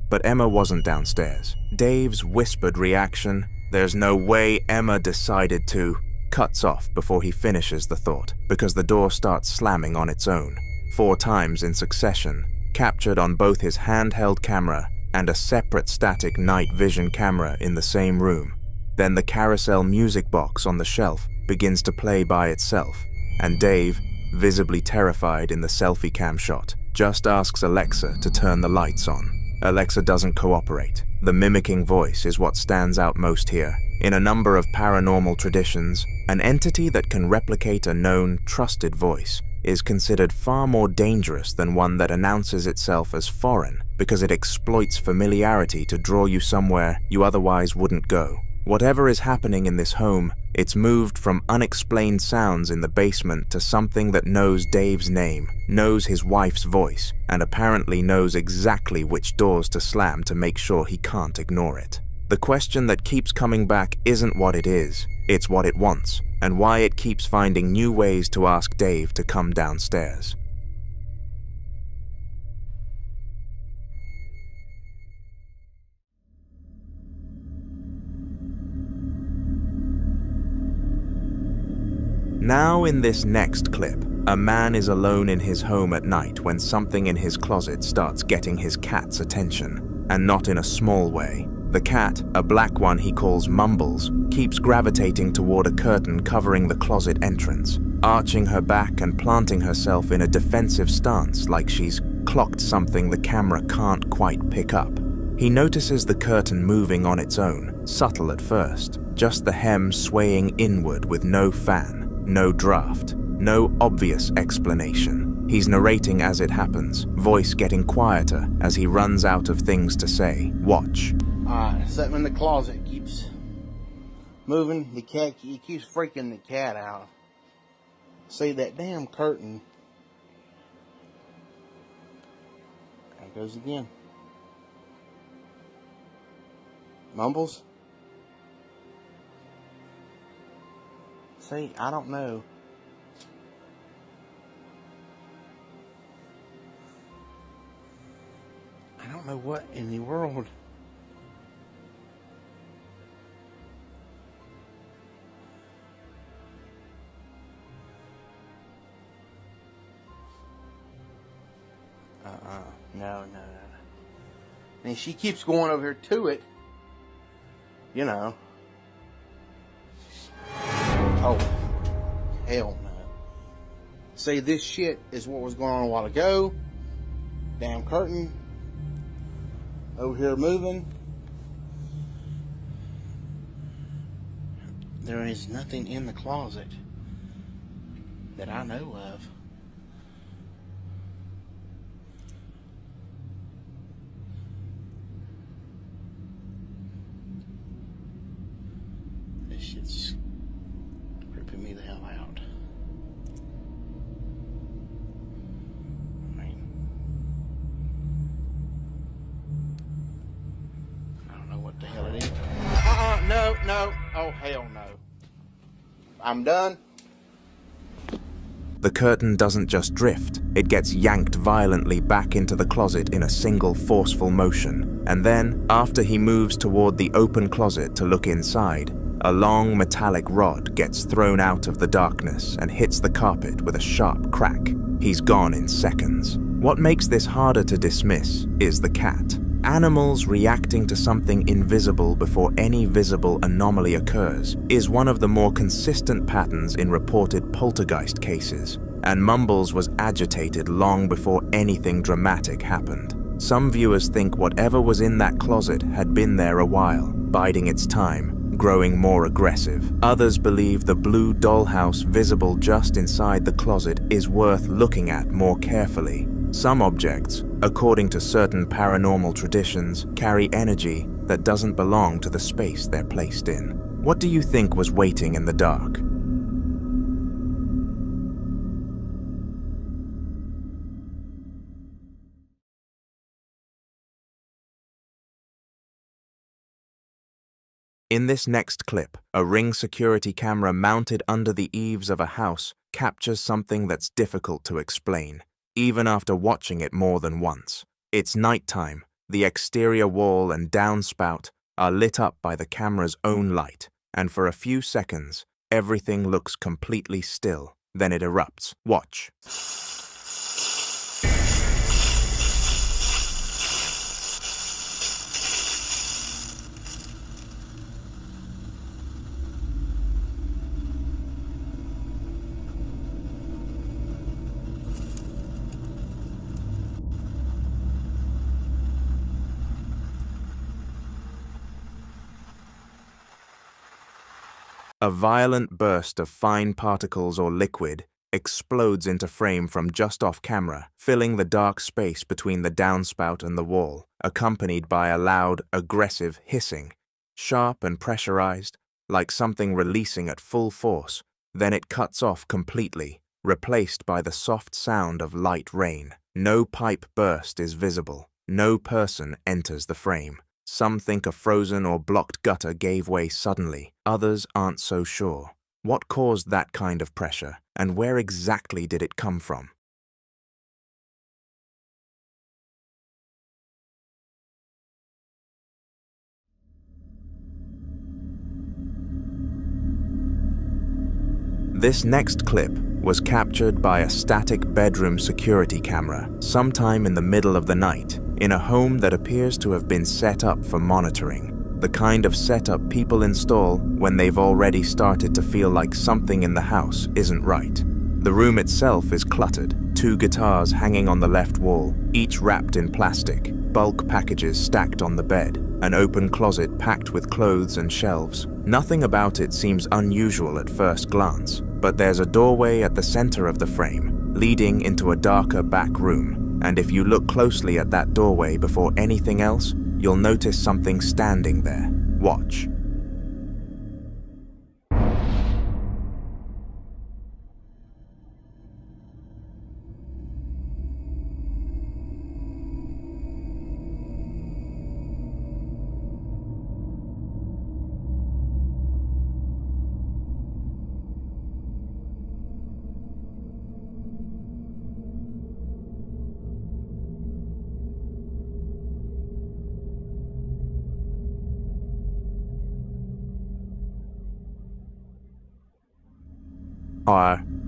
But Emma wasn't downstairs. Dave's whispered reaction, "There's no way Emma decided to," cuts off before he finishes the thought because the door starts slamming on its own, 4 times in succession, captured on both his handheld camera and a separate static night vision camera in the same room. Then the carousel music box on the shelf begins to play by itself, and Dave, visibly terrified in the selfie cam shot, just asks Alexa to turn the lights on. Alexa doesn't cooperate. The mimicking voice is what stands out most here. In a number of paranormal traditions, an entity that can replicate a known, trusted voice is considered far more dangerous than one that announces itself as foreign because it exploits familiarity to draw you somewhere you otherwise wouldn't go. Whatever is happening in this home, it's moved from unexplained sounds in the basement to something that knows Dave's name, knows his wife's voice, and apparently knows exactly which doors to slam to make sure he can't ignore it. The question that keeps coming back isn't what it is, it's what it wants, and why it keeps finding new ways to ask Dave to come downstairs. Now in this next clip, a man is alone in his home at night when something in his closet starts getting his cat's attention, and not in a small way. The cat, a black one he calls Mumbles, keeps gravitating toward a curtain covering the closet entrance, arching her back and planting herself in a defensive stance like she's clocked something the camera can't quite pick up. He notices the curtain moving on its own, subtle at first, just the hem swaying inward with no fan, no draft, no obvious explanation. He's narrating as it happens, voice getting quieter as he runs out of things to say. Watch. Something in the closet keeps moving. The cat, he keeps freaking the cat out. See that damn curtain. There it goes again. Mumbles? See, I don't know. I don't know what in the world. No. And she keeps going over here to it. You know. Oh, hell no. See, this shit is what was going on a while ago. Damn curtain. Over here moving. There is nothing in the closet that I know of. This shit's creeping me the hell out. I mean, I don't know what the hell it is. No. Oh, hell no. I'm done. The curtain doesn't just drift, it gets yanked violently back into the closet in a single forceful motion. And then, after he moves toward the open closet to look inside, a long metallic rod gets thrown out of the darkness and hits the carpet with a sharp crack. He's gone in seconds. What makes this harder to dismiss is the cat. Animals reacting to something invisible before any visible anomaly occurs is one of the more consistent patterns in reported poltergeist cases, and Mumbles was agitated long before anything dramatic happened. Some viewers think whatever was in that closet had been there a while, biding its time, growing more aggressive. Others believe the blue dollhouse visible just inside the closet is worth looking at more carefully. Some objects, according to certain paranormal traditions, carry energy that doesn't belong to the space they're placed in. What do you think was waiting in the dark? In this next clip, a Ring security camera mounted under the eaves of a house captures something that's difficult to explain, even after watching it more than once. It's nighttime, the exterior wall and downspout are lit up by the camera's own light, and for a few seconds, Everything looks completely still. Then it erupts. Watch. A violent burst of fine particles or liquid explodes into frame from just off camera, filling the dark space between the downspout and the wall, accompanied by a loud, aggressive hissing, sharp and pressurized, like something releasing at full force. Then it cuts off completely, replaced by the soft sound of light rain. No pipe burst is visible. No person enters the frame. Some think a frozen or blocked gutter gave way suddenly. Others aren't so sure. What caused that kind of pressure, and where exactly did it come from? This next clip was captured by a static bedroom security camera sometime in the middle of the night in a home that appears to have been set up for monitoring, the kind of setup people install when they've already started to feel like something in the house isn't right. The room itself is cluttered, 2 guitars hanging on the left wall, each wrapped in plastic, bulk packages stacked on the bed, an open closet packed with clothes and shelves. Nothing about it seems unusual at first glance, but there's a doorway at the center of the frame, leading into a darker back room. And if you look closely at that doorway before anything else, you'll notice something standing there. Watch.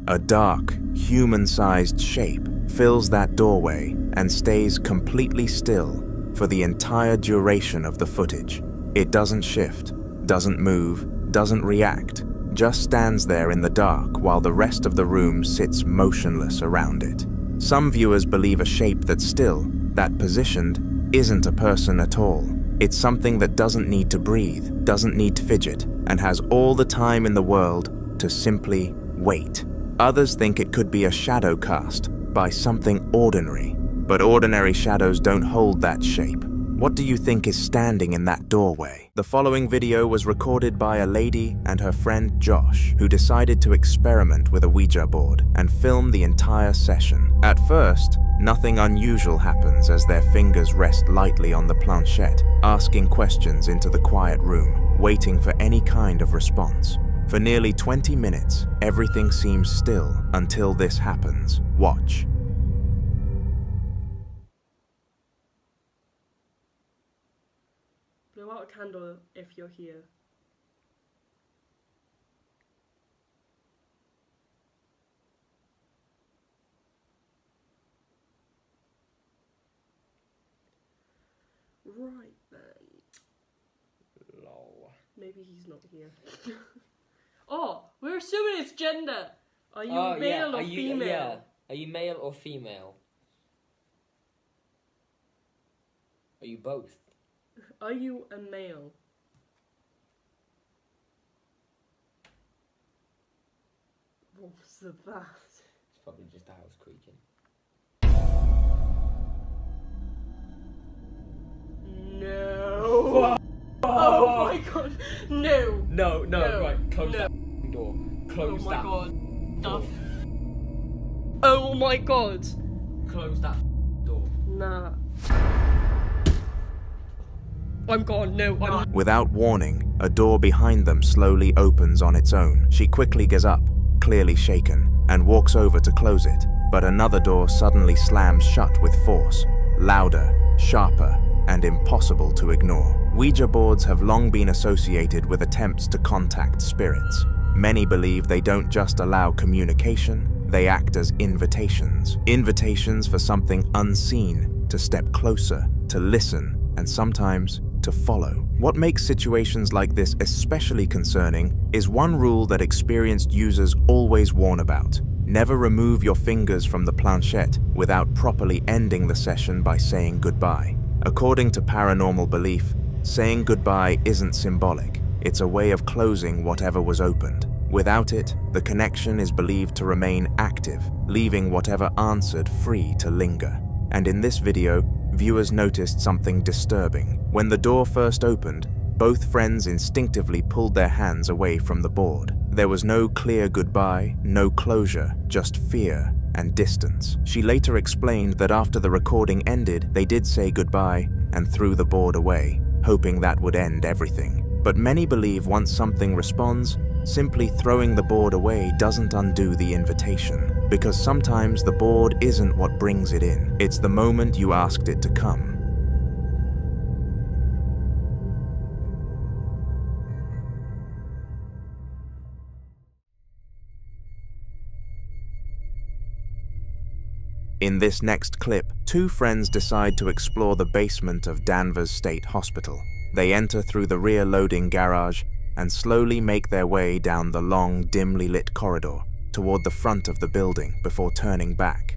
A dark, human-sized shape fills that doorway and stays completely still for the entire duration of the footage. It doesn't shift, doesn't move, doesn't react, just stands there in the dark while the rest of the room sits motionless around it. Some viewers believe a shape that's still, that positioned, isn't a person at all. It's something that doesn't need to breathe, doesn't need to fidget, and has all the time in the world to simply wait. Others think it could be a shadow cast by something ordinary, but ordinary shadows don't hold that shape. What do you think is standing in that doorway? The following video was recorded by a lady and her friend Josh, who decided to experiment with a Ouija board and film the entire session. At first, nothing unusual happens as their fingers rest lightly on the planchette, asking questions into the quiet room, waiting for any kind of response. For nearly 20 minutes, everything seems still until this happens. Watch. Blow out a candle if you're here. Right then. Lol. Maybe he's not here. Oh, we're assuming it's gender. Are you male or female? Yeah. Are you male or female? Are you both? Are you a male? What's that? It's probably just a house creaking. No. Oh my god. No. No. Right, close that door. Close that door. Oh my god. Close that door. Nah. I'm gone. No, I'm... Without warning, a door behind them slowly opens on its own. She quickly gets up, clearly shaken, and walks over to close it. But another door suddenly slams shut with force, louder, sharper, and impossible to ignore. Ouija boards have long been associated with attempts to contact spirits. Many believe they don't just allow communication, they act as invitations. Invitations for something unseen to step closer, to listen, and sometimes to follow. What makes situations like this especially concerning is one rule that experienced users always warn about. Never remove your fingers from the planchette without properly ending the session by saying goodbye. According to paranormal belief, saying goodbye isn't symbolic. It's a way of closing whatever was opened. Without it, the connection is believed to remain active, leaving whatever answered free to linger. And in this video, viewers noticed something disturbing. When the door first opened, both friends instinctively pulled their hands away from the board. There was no clear goodbye, no closure, just fear and distance. She later explained that after the recording ended, they did say goodbye and threw the board away, hoping that would end everything. But many believe once something responds, simply throwing the board away doesn't undo the invitation, because sometimes the board isn't what brings it in. It's the moment you asked it to come. In this next clip, two friends decide to explore the basement of Danvers State Hospital. They enter through the rear loading garage and slowly make their way down the long, dimly lit corridor toward the front of the building before turning back.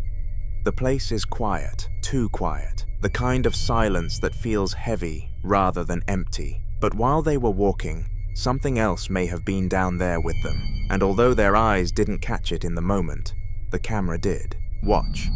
The place is quiet, too quiet, the kind of silence that feels heavy rather than empty. But while they were walking, something else may have been down there with them, and although their eyes didn't catch it in the moment, the camera did. Watch.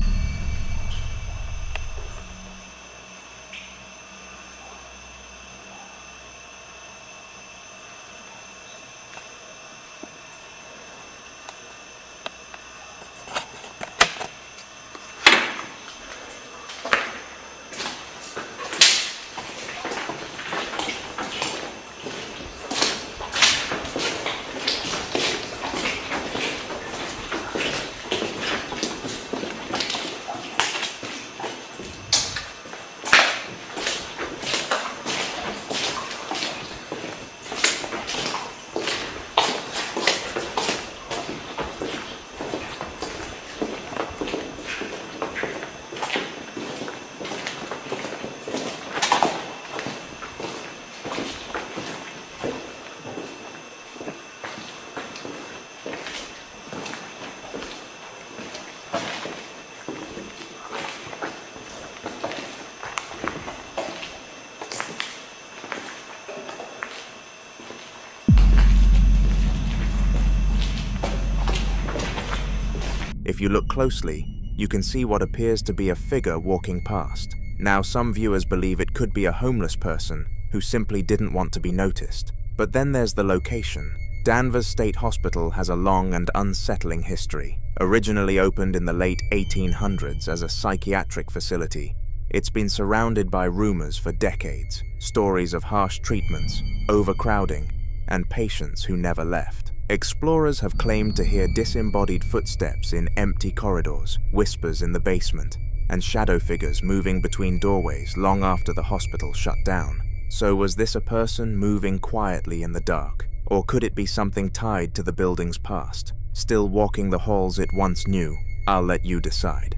If you look closely, you can see what appears to be a figure walking past. Now, some viewers believe it could be a homeless person who simply didn't want to be noticed. But then there's the location. Danvers State Hospital has a long and unsettling history. Originally opened in the late 1800s as a psychiatric facility, it's been surrounded by rumors for decades, stories of harsh treatments, overcrowding, and patients who never left. Explorers have claimed to hear disembodied footsteps in empty corridors, whispers in the basement, and shadow figures moving between doorways long after the hospital shut down. So was this a person moving quietly in the dark? Or could it be something tied to the building's past, still walking the halls it once knew? I'll let you decide.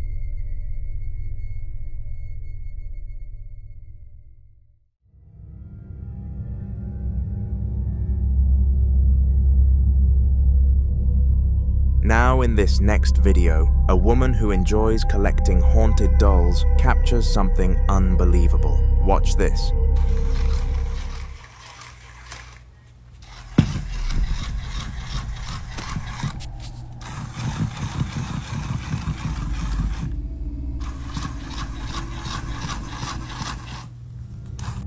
Now in this next video, a woman who enjoys collecting haunted dolls captures something unbelievable. Watch this.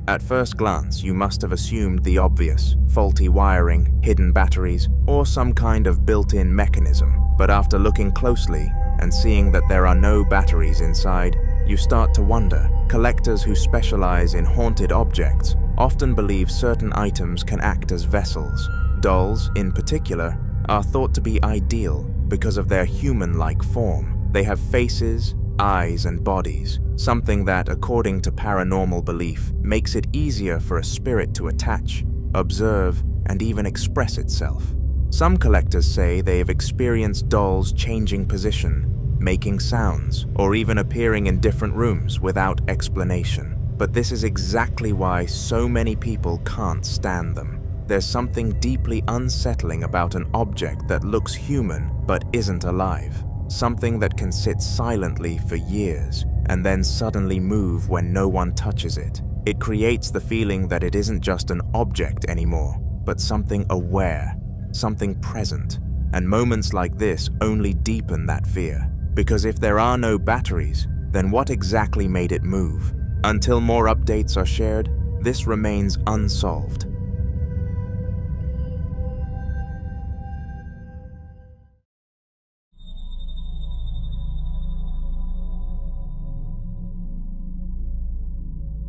At first glance, you must have assumed the obvious: faulty wiring, hidden batteries, or some kind of built-in mechanism. But after looking closely and seeing that there are no batteries inside, you start to wonder. Collectors who specialize in haunted objects often believe certain items can act as vessels. Dolls, in particular, are thought to be ideal because of their human-like form. They have faces, eyes, and bodies, something that, according to paranormal belief, makes it easier for a spirit to attach, observe, and even express itself. Some collectors say they have experienced dolls changing position, making sounds, or even appearing in different rooms without explanation. But this is exactly why so many people can't stand them. There's something deeply unsettling about an object that looks human but isn't alive. Something that can sit silently for years and then suddenly move when no one touches it. It creates the feeling that it isn't just an object anymore, but something aware, something present. And moments like this only deepen that fear. Because if there are no batteries, then what exactly made it move? Until more updates are shared, this remains unsolved.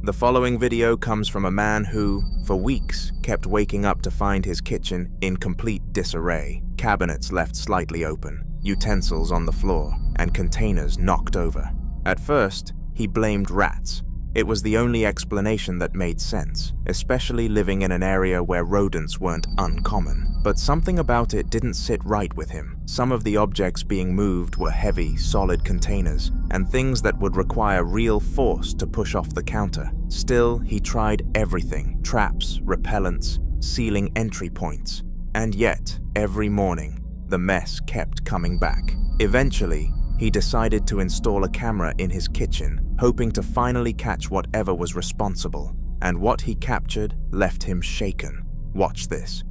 The following video comes from a man who, for weeks, kept waking up to find his kitchen in complete disarray. Cabinets left slightly open, utensils on the floor, and containers knocked over. At first, he blamed rats. It was the only explanation that made sense, especially living in an area where rodents weren't uncommon. But something about it didn't sit right with him. Some of the objects being moved were heavy, solid containers, and things that would require real force to push off the counter. Still, he tried everything: traps, repellents, sealing entry points. And yet, every morning, the mess kept coming back. Eventually, he decided to install a camera in his kitchen, hoping to finally catch whatever was responsible. And what he captured left him shaken. Watch this.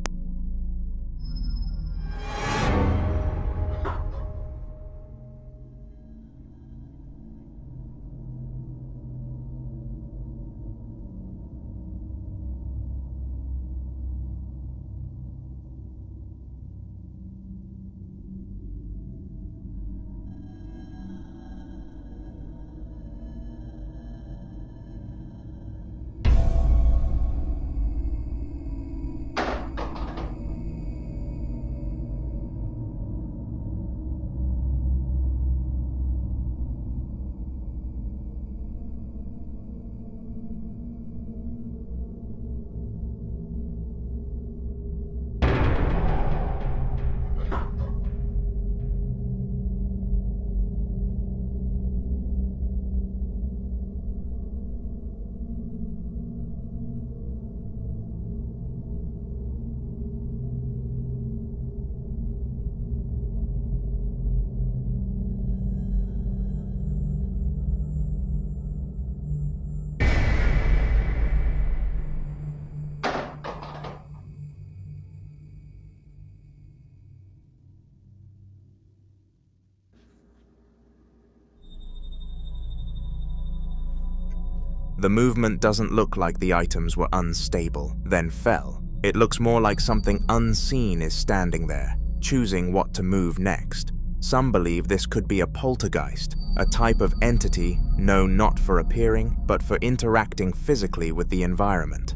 The movement doesn't look like the items were unstable, then fell. It looks more like something unseen is standing there, choosing what to move next. Some believe this could be a poltergeist, a type of entity known not for appearing, but for interacting physically with the environment.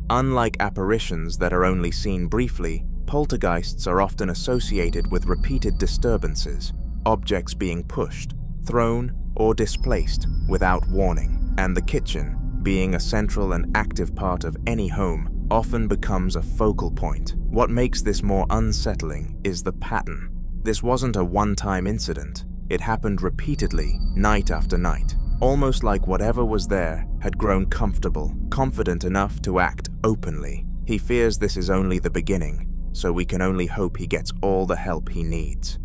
Unlike apparitions that are only seen briefly, poltergeists are often associated with repeated disturbances, objects being pushed, thrown, or displaced without warning. And the kitchen, being a central and active part of any home, often becomes a focal point. What makes this more unsettling is the pattern. This wasn't a one-time incident. It happened repeatedly, night after night, almost like whatever was there had grown comfortable, confident enough to act openly. He fears this is only the beginning, so we can only hope he gets all the help he needs.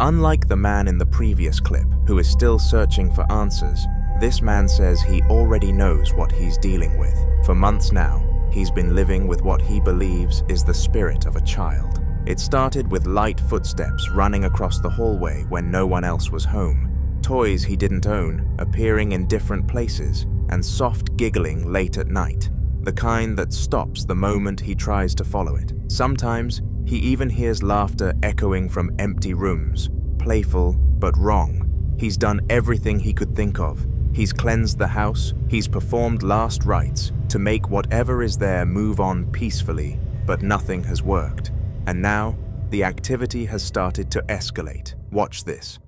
Unlike the man in the previous clip, who is still searching for answers, this man says he already knows what he's dealing with. For months now, he's been living with what he believes is the spirit of a child. It started with light footsteps running across the hallway when no one else was home, toys he didn't own appearing in different places, and soft giggling late at night, the kind that stops the moment he tries to follow it. Sometimes, he even hears laughter echoing from empty rooms, playful but wrong. He's done everything he could think of. He's cleansed the house, he's performed last rites to make whatever is there move on peacefully, but nothing has worked. And now, the activity has started to escalate. Watch this.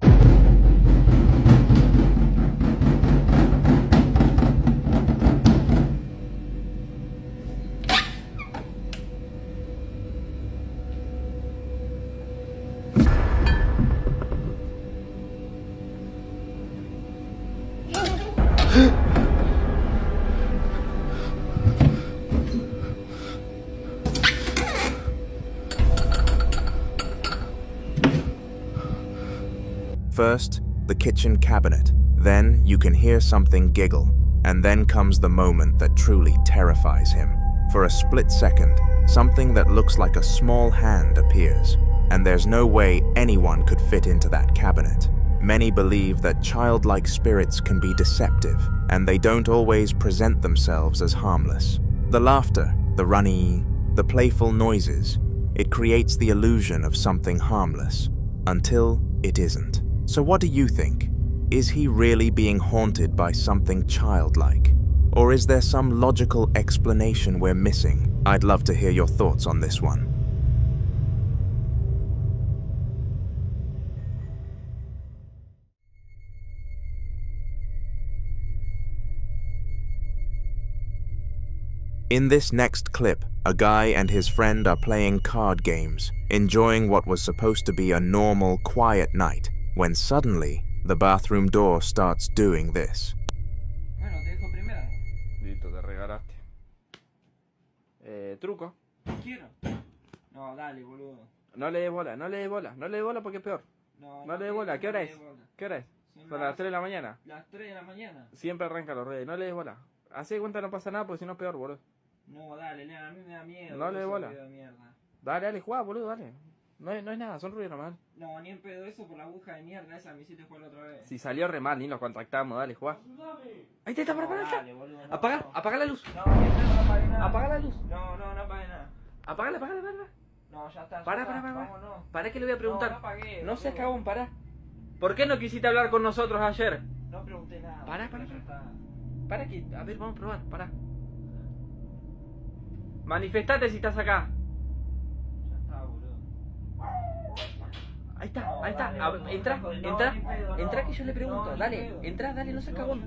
First, the kitchen cabinet. Then you can hear something giggle. And then comes the moment that truly terrifies him. For a split second, something that looks like a small hand appears. And there's no way anyone could fit into that cabinet. Many believe that childlike spirits can be deceptive, and they don't always present themselves as harmless. The laughter, the runny, the playful noises, it creates the illusion of something harmless, until it isn't. So what do you think? Is he really being haunted by something childlike? Or is there some logical explanation we're missing? I'd love to hear your thoughts on this one. In this next clip, a guy and his friend are playing card games, enjoying what was supposed to be a normal, quiet night, when suddenly, the bathroom door starts doing this. Bueno, te dejo primero. Listo, te regalaste. Truco. Quiero. No, dale, boludo. No le des bola, no le des bola, no le des bola porque es peor. No le des bola. ¿Qué hora es? ¿Qué hora es? Son las 3 de la mañana. Las 3 de la mañana. Siempre arranca los redes, no le des bola. Hacé cuenta no pasa nada porque si no es peor, boludo. No, dale, a mí me da miedo. No le des bola. Dale, juega, boludo, dale. No es nada, son ruidos nomás. No, ni en pedo eso por la aguja de mierda esa, me hiciste jugar la otra vez. Si salió re mal, ni nos contactamos, dale, juega. Ahí te está, para. Apaga la luz. No, apaga la luz. No apague nada. Apágala. No, ya está. Para que le voy a preguntar. No apagué. No seas cagón, para. ¿Por qué no quisiste hablar con nosotros ayer? No pregunté nada. Para que, a ver, vamos a probar, para. Manifestate si estás acá. Ya está, boludo. Ahí está. Entra que yo le pregunto. Dale, entra, no seas cagón.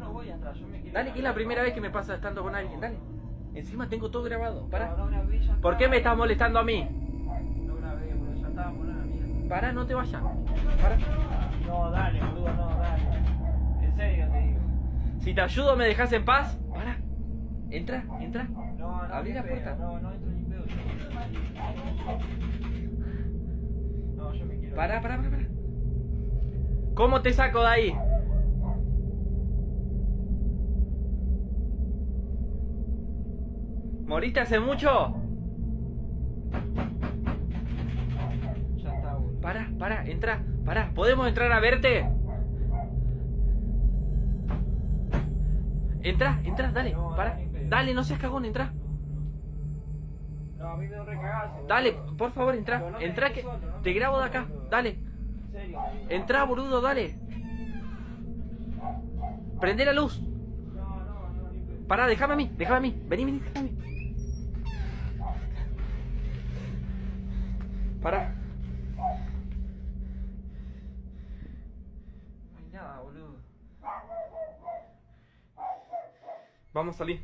Dale, que es la primera vez que me pasa estando con alguien, dale. Encima tengo todo grabado, para. ¿Por qué me estás molestando a mí? No grabé, boludo, ya estábamos en la mierda. Para, no te vayas. Para. No, dale, boludo, dale. En serio te digo. Si te ayudo, ¿me dejas en paz? Para. Entra. No, abrí la puerta. No entro ni pedo. No, yo me quiero. Para. ¿Cómo te saco de ahí? ¿Moriste hace mucho? Ya está, boludo. Para, entra. ¿Podemos entrar a verte? Entra, dale, dale, no seas cagón, entra. No, a mí me da un recagazo. Dale, por favor, entra, que te grabo de acá, dale. ¿En serio? Entra, boludo, dale. Prende la luz. No. Pará, déjame a mí, vení, déjame. Pará. No hay nada, boludo. Vamos a salir.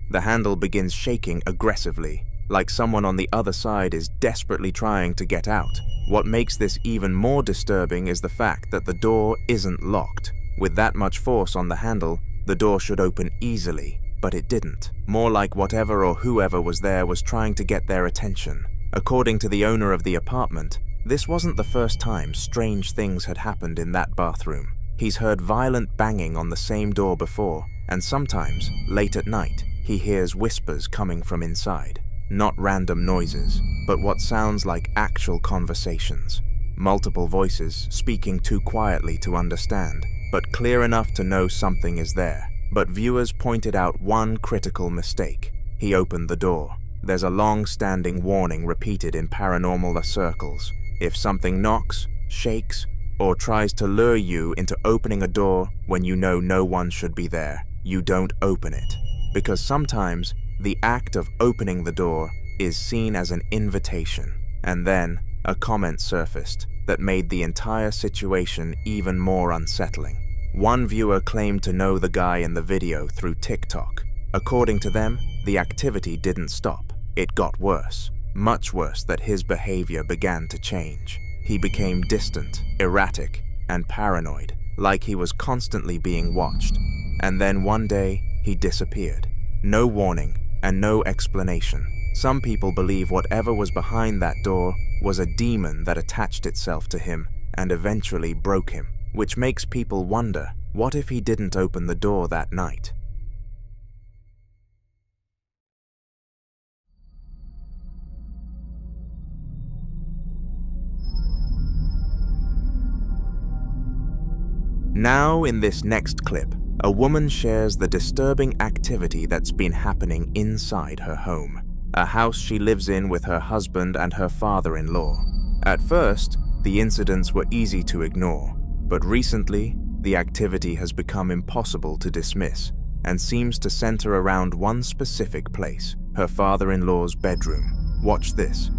The handle begins shaking aggressively, like someone on the other side is desperately trying to get out. What makes this even more disturbing is the fact that the door isn't locked. With that much force on the handle, the door should open easily, but it didn't. More like whatever or whoever was there was trying to get their attention. According to the owner of the apartment, this wasn't the first time strange things had happened in that bathroom. He's heard violent banging on the same door before, and sometimes, late at night, he hears whispers coming from inside. Not random noises, but what sounds like actual conversations. Multiple voices speaking too quietly to understand, but clear enough to know something is there. But viewers pointed out one critical mistake. He opened the door. There's a long-standing warning repeated in paranormal circles. If something knocks, shakes, or tries to lure you into opening a door when you know no one should be there, you don't open it. Because sometimes, the act of opening the door is seen as an invitation. And then, a comment surfaced that made the entire situation even more unsettling. One viewer claimed to know the guy in the video through TikTok. According to them, the activity didn't stop. It got worse. Much worse that his behavior began to change. He became distant, erratic, and paranoid. like he was constantly being watched. And then one day, he disappeared. No warning and no explanation. Some people believe whatever was behind that door was a demon that attached itself to him and eventually broke him, which makes people wonder, what if he didn't open the door that night? Now, in this next clip, a woman shares the disturbing activity that's been happening inside her home, a house she lives in with her husband and her father-in-law. At first, the incidents were easy to ignore, but recently, the activity has become impossible to dismiss and seems to center around one specific place, her father-in-law's bedroom. Watch this.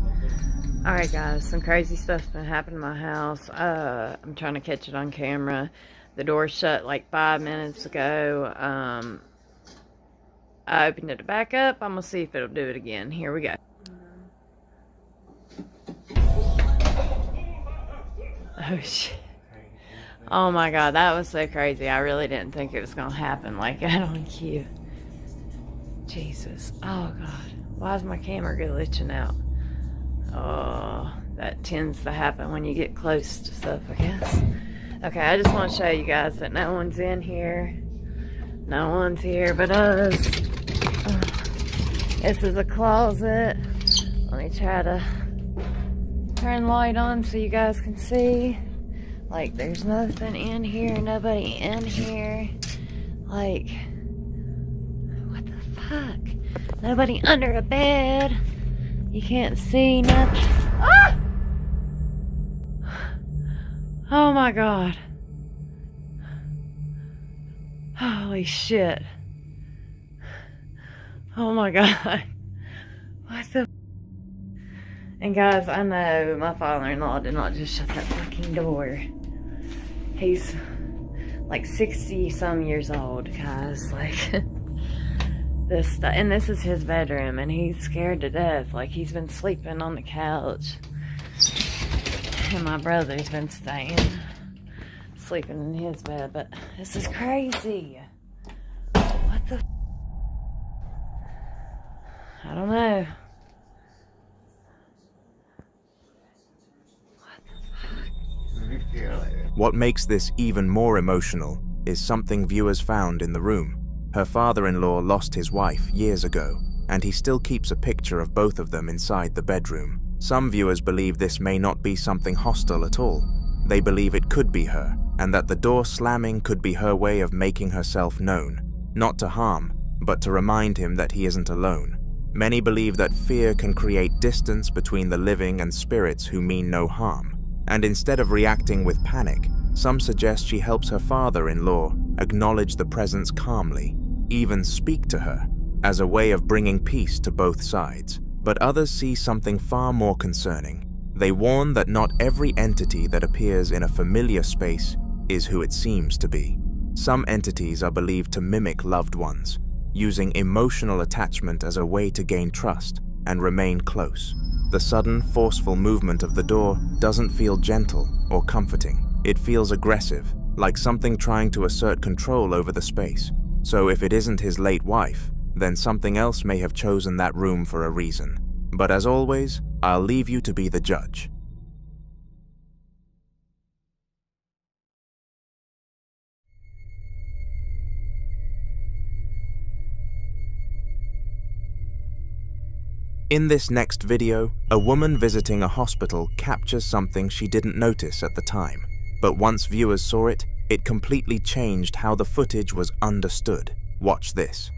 Alright guys, some crazy stuff's been happening in my house. I'm trying to catch it on camera. The door shut like 5 minutes ago. I opened it back up. I'm gonna see if it'll do it again. Here we go. Oh shit. Oh my god, that was so crazy. I really didn't think it was gonna happen like that on cue. Jesus. Oh god. Why is my camera glitching out? Oh, that tends to happen when you get close to stuff, I guess. Okay, I just want to show you guys that no one's in here. No one's here but us. This is a closet. Let me try to turn the light on so you guys can see. Like, there's nothing in here, nobody in here. Like, what the fuck? Nobody under a bed. You can't see nothing. Ah! Oh my god. Holy shit. Oh my god. What the? And guys, I know my father-in-law did not just shut that fucking door. He's like 60 some years old, guys. Like, this stuff. And this is his bedroom, and he's scared to death. Like, he's been sleeping on the couch. And my brother's been sleeping in his bed. But this is crazy. What the? I don't know. What makes this even more emotional is something viewers found in the room. Her father-in-law lost his wife years ago, and he still keeps a picture of both of them inside the bedroom. Some viewers believe this may not be something hostile at all. They believe it could be her, and that the door slamming could be her way of making herself known, not to harm, but to remind him that he isn't alone. Many believe that fear can create distance between the living and spirits who mean no harm. And instead of reacting with panic, some suggest she helps her father-in-law acknowledge the presence calmly, even speak to her, as a way of bringing peace to both sides. But others see something far more concerning. They warn that not every entity that appears in a familiar space is who it seems to be. Some entities are believed to mimic loved ones, using emotional attachment as a way to gain trust and remain close. The sudden, forceful movement of the door doesn't feel gentle or comforting. It feels aggressive, like something trying to assert control over the space. So if it isn't his late wife, then something else may have chosen that room for a reason. But as always, I'll leave you to be the judge. In this next video, a woman visiting a hospital captures something she didn't notice at the time. But once viewers saw it, it completely changed how the footage was understood. Watch this.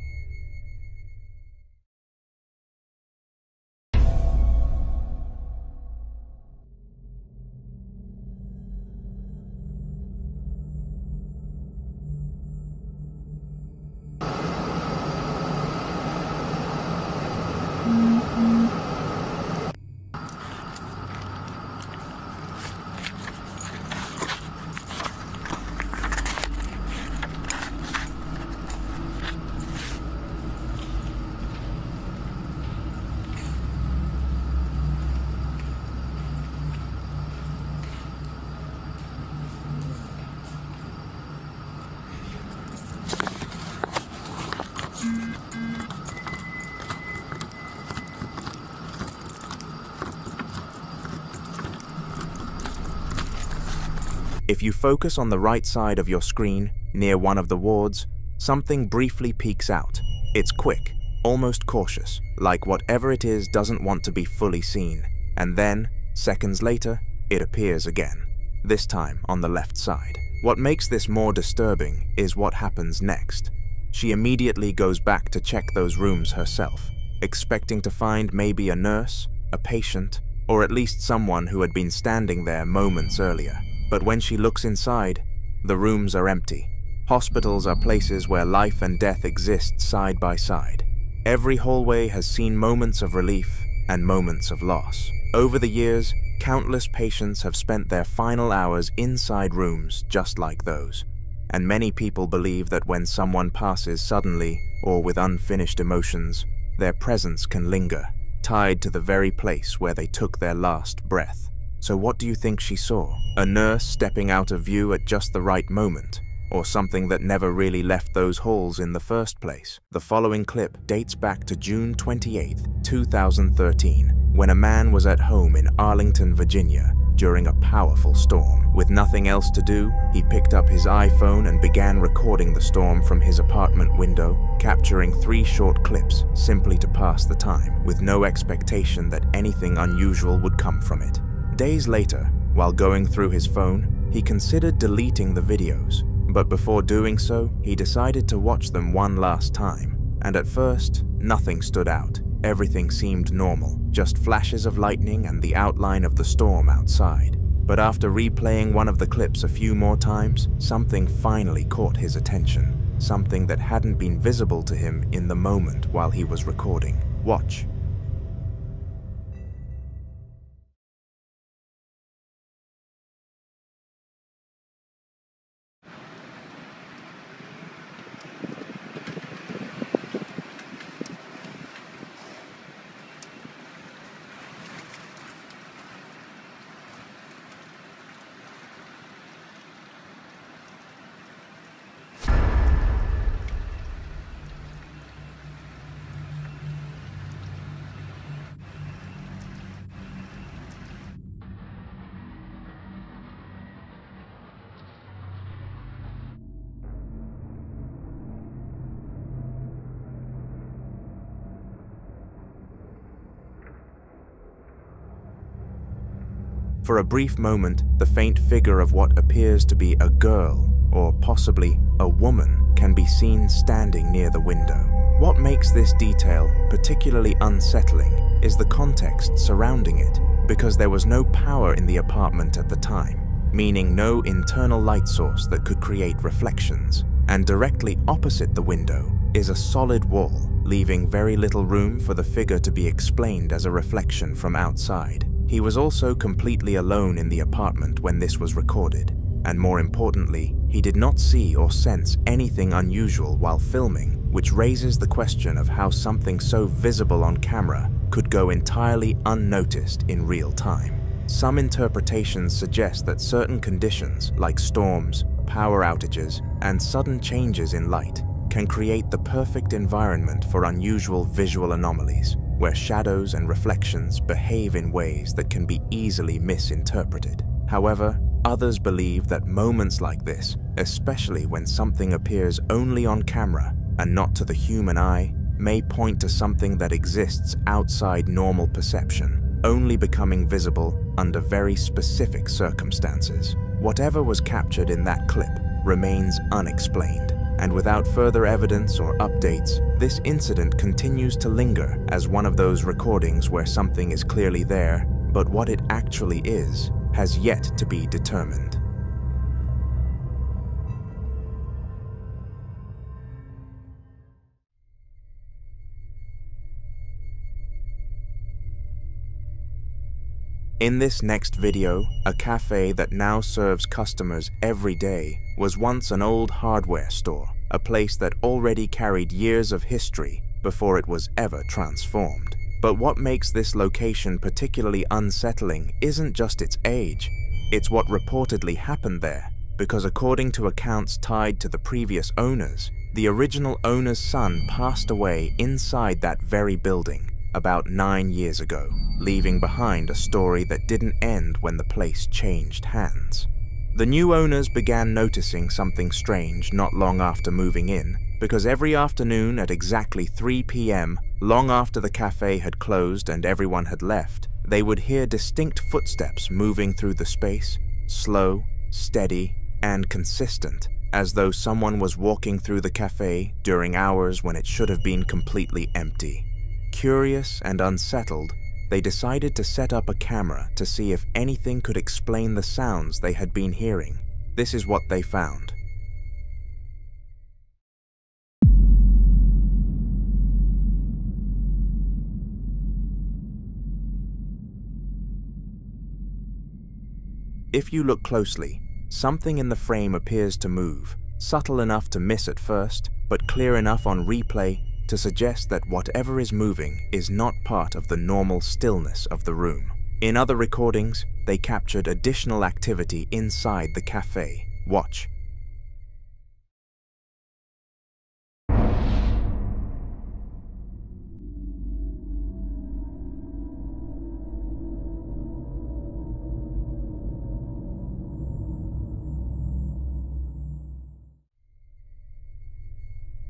If you focus on the right side of your screen, near one of the wards, something briefly peeks out. It's quick, almost cautious, like whatever it is doesn't want to be fully seen. And then, seconds later, it appears again, this time on the left side. What makes this more disturbing is what happens next. She immediately goes back to check those rooms herself, expecting to find maybe a nurse, a patient, or at least someone who had been standing there moments earlier. But when she looks inside, the rooms are empty. Hospitals are places where life and death exist side by side. Every hallway has seen moments of relief and moments of loss. Over the years, countless patients have spent their final hours inside rooms just like those. And many people believe that when someone passes suddenly or with unfinished emotions, their presence can linger, tied to the very place where they took their last breath. So what do you think she saw? A nurse stepping out of view at just the right moment? Or something that never really left those halls in the first place? The following clip dates back to June 28, 2013, when a man was at home in Arlington, Virginia, during a powerful storm. With nothing else to do, he picked up his iPhone and began recording the storm from his apartment window, capturing 3 short clips simply to pass the time, with no expectation that anything unusual would come from it. Days later, while going through his phone, he considered deleting the videos, but before doing so, he decided to watch them one last time. And at first, nothing stood out. Everything seemed normal, just flashes of lightning and the outline of the storm outside. But after replaying one of the clips a few more times, something finally caught his attention. Something that hadn't been visible to him in the moment while he was recording. Watch. For a brief moment, the faint figure of what appears to be a girl, or possibly a woman, can be seen standing near the window. What makes this detail particularly unsettling is the context surrounding it, because there was no power in the apartment at the time, meaning no internal light source that could create reflections. And directly opposite the window is a solid wall, leaving very little room for the figure to be explained as a reflection from outside. He was also completely alone in the apartment when this was recorded, and more importantly, he did not see or sense anything unusual while filming, which raises the question of how something so visible on camera could go entirely unnoticed in real time. Some interpretations suggest that certain conditions, like storms, power outages, and sudden changes in light, can create the perfect environment for unusual visual anomalies, where shadows and reflections behave in ways that can be easily misinterpreted. However, others believe that moments like this, especially when something appears only on camera and not to the human eye, may point to something that exists outside normal perception, only becoming visible under very specific circumstances. Whatever was captured in that clip remains unexplained. And without further evidence or updates, this incident continues to linger as one of those recordings where something is clearly there, but what it actually is has yet to be determined. In this next video, a cafe that now serves customers every day was once an old hardware store, a place that already carried years of history before it was ever transformed. But what makes this location particularly unsettling isn't just its age, it's what reportedly happened there, because according to accounts tied to the previous owners, the original owner's son passed away inside that very building about 9 years ago, leaving behind a story that didn't end when the place changed hands. The new owners began noticing something strange not long after moving in, because every afternoon at exactly 3 p.m., long after the cafe had closed and everyone had left, they would hear distinct footsteps moving through the space, slow, steady, and consistent, as though someone was walking through the cafe during hours when it should have been completely empty. Curious and unsettled, they decided to set up a camera to see if anything could explain the sounds they had been hearing. This is what they found. If you look closely, something in the frame appears to move, subtle enough to miss at first, but clear enough on replay to suggest that whatever is moving is not part of the normal stillness of the room. In other recordings, they captured additional activity inside the cafe. Watch.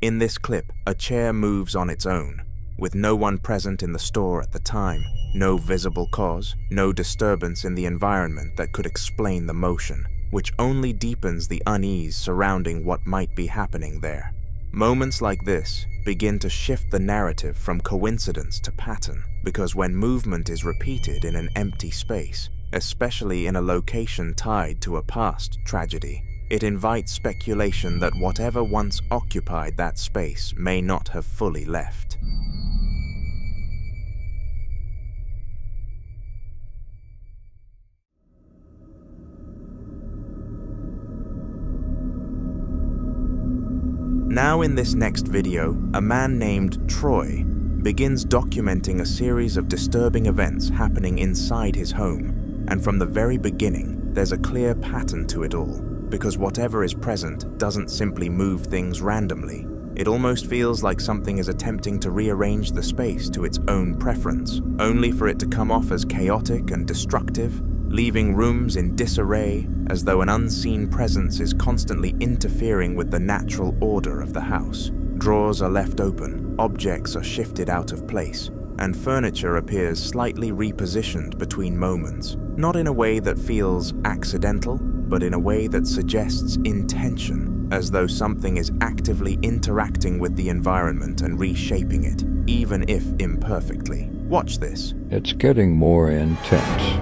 In this clip, a chair moves on its own, with no one present in the store at the time, no visible cause, no disturbance in the environment that could explain the motion, which only deepens the unease surrounding what might be happening there. Moments like this begin to shift the narrative from coincidence to pattern, because when movement is repeated in an empty space, especially in a location tied to a past tragedy, it invites speculation that whatever once occupied that space may not have fully left. Now in this next video, a man named Troy begins documenting a series of disturbing events happening inside his home, and from the very beginning, there's a clear pattern to it all. Because whatever is present doesn't simply move things randomly. It almost feels like something is attempting to rearrange the space to its own preference, only for it to come off as chaotic and destructive, leaving rooms in disarray as though an unseen presence is constantly interfering with the natural order of the house. Drawers are left open, objects are shifted out of place, and furniture appears slightly repositioned between moments, not in a way that feels accidental, but in a way that suggests intention, as though something is actively interacting with the environment and reshaping it, even if imperfectly. Watch this. It's getting more intense.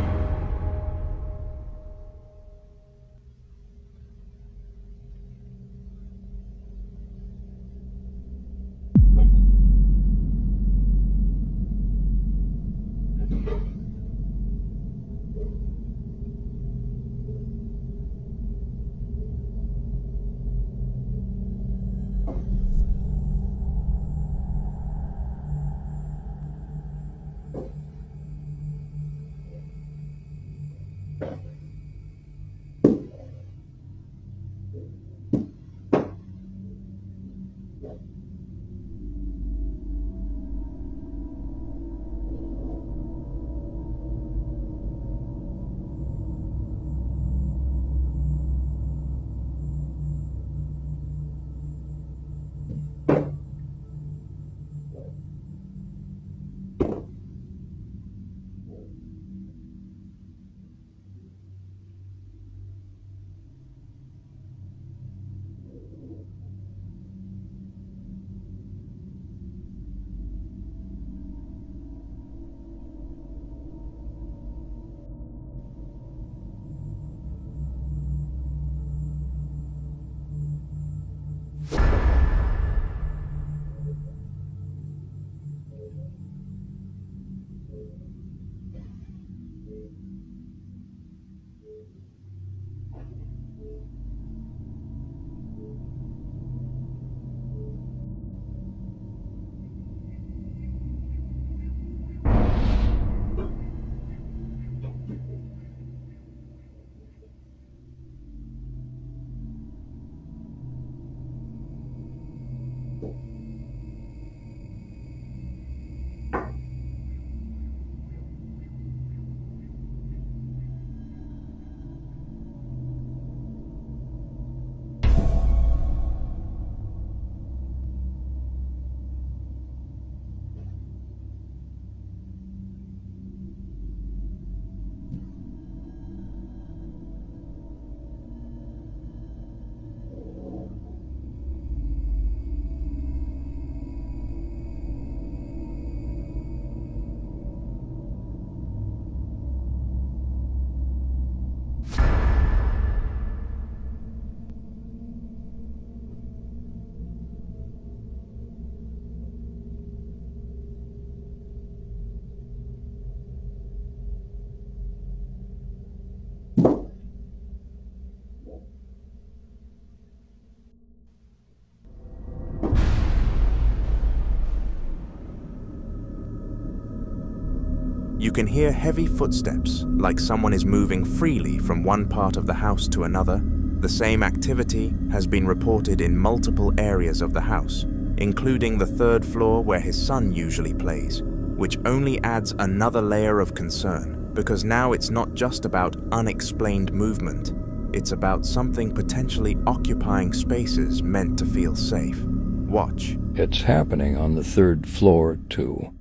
You can hear heavy footsteps, like someone is moving freely from one part of the house to another. The same activity has been reported in multiple areas of the house, including the 3rd floor where his son usually plays, which only adds another layer of concern, because now it's not just about unexplained movement, it's about something potentially occupying spaces meant to feel safe. Watch. It's happening on the 3rd floor, too.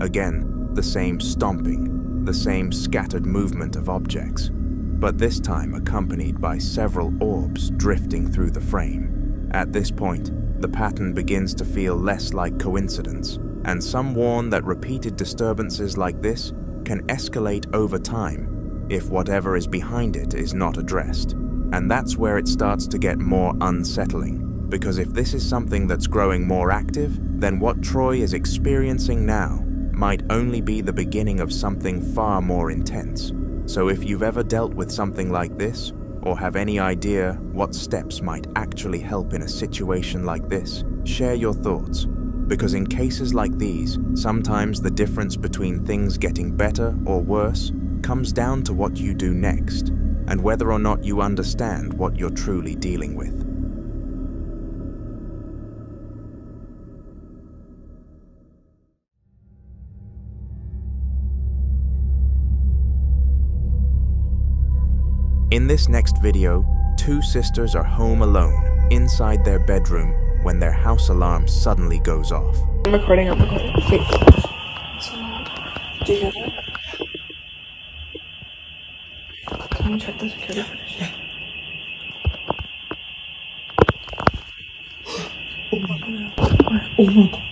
Again, the same stomping, the same scattered movement of objects, but this time accompanied by several orbs drifting through the frame. At this point, the pattern begins to feel less like coincidence, and some warn that repeated disturbances like this can escalate over time if whatever is behind it is not addressed. And that's where it starts to get more unsettling, because if this is something that's growing more active, then what Troy is experiencing now might only be the beginning of something far more intense. So if you've ever dealt with something like this, or have any idea what steps might actually help in a situation like this, share your thoughts. Because in cases like these, sometimes the difference between things getting better or worse comes down to what you do next, and whether or not you understand what you're truly dealing with. In this next video, two sisters are home alone inside their bedroom when their house alarm suddenly goes off. I'm recording. Wait. Do you hear that? Can you check the security footage? Oh my god.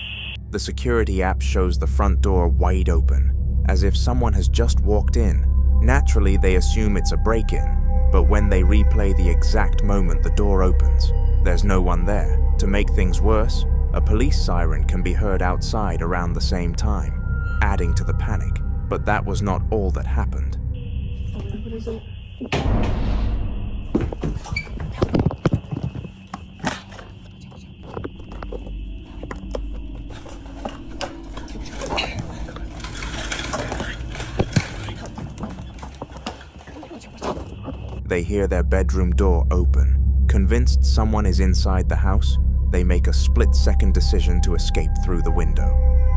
The security app shows the front door wide open, as if someone has just walked in. Naturally, they assume it's a break-in, but when they replay the exact moment the door opens, there's no one there. To make things worse, a police siren can be heard outside around the same time, adding to the panic. But that was not all that happened. What is it? They hear their bedroom door open. Convinced someone is inside the house, they make a split-second decision to escape through the window.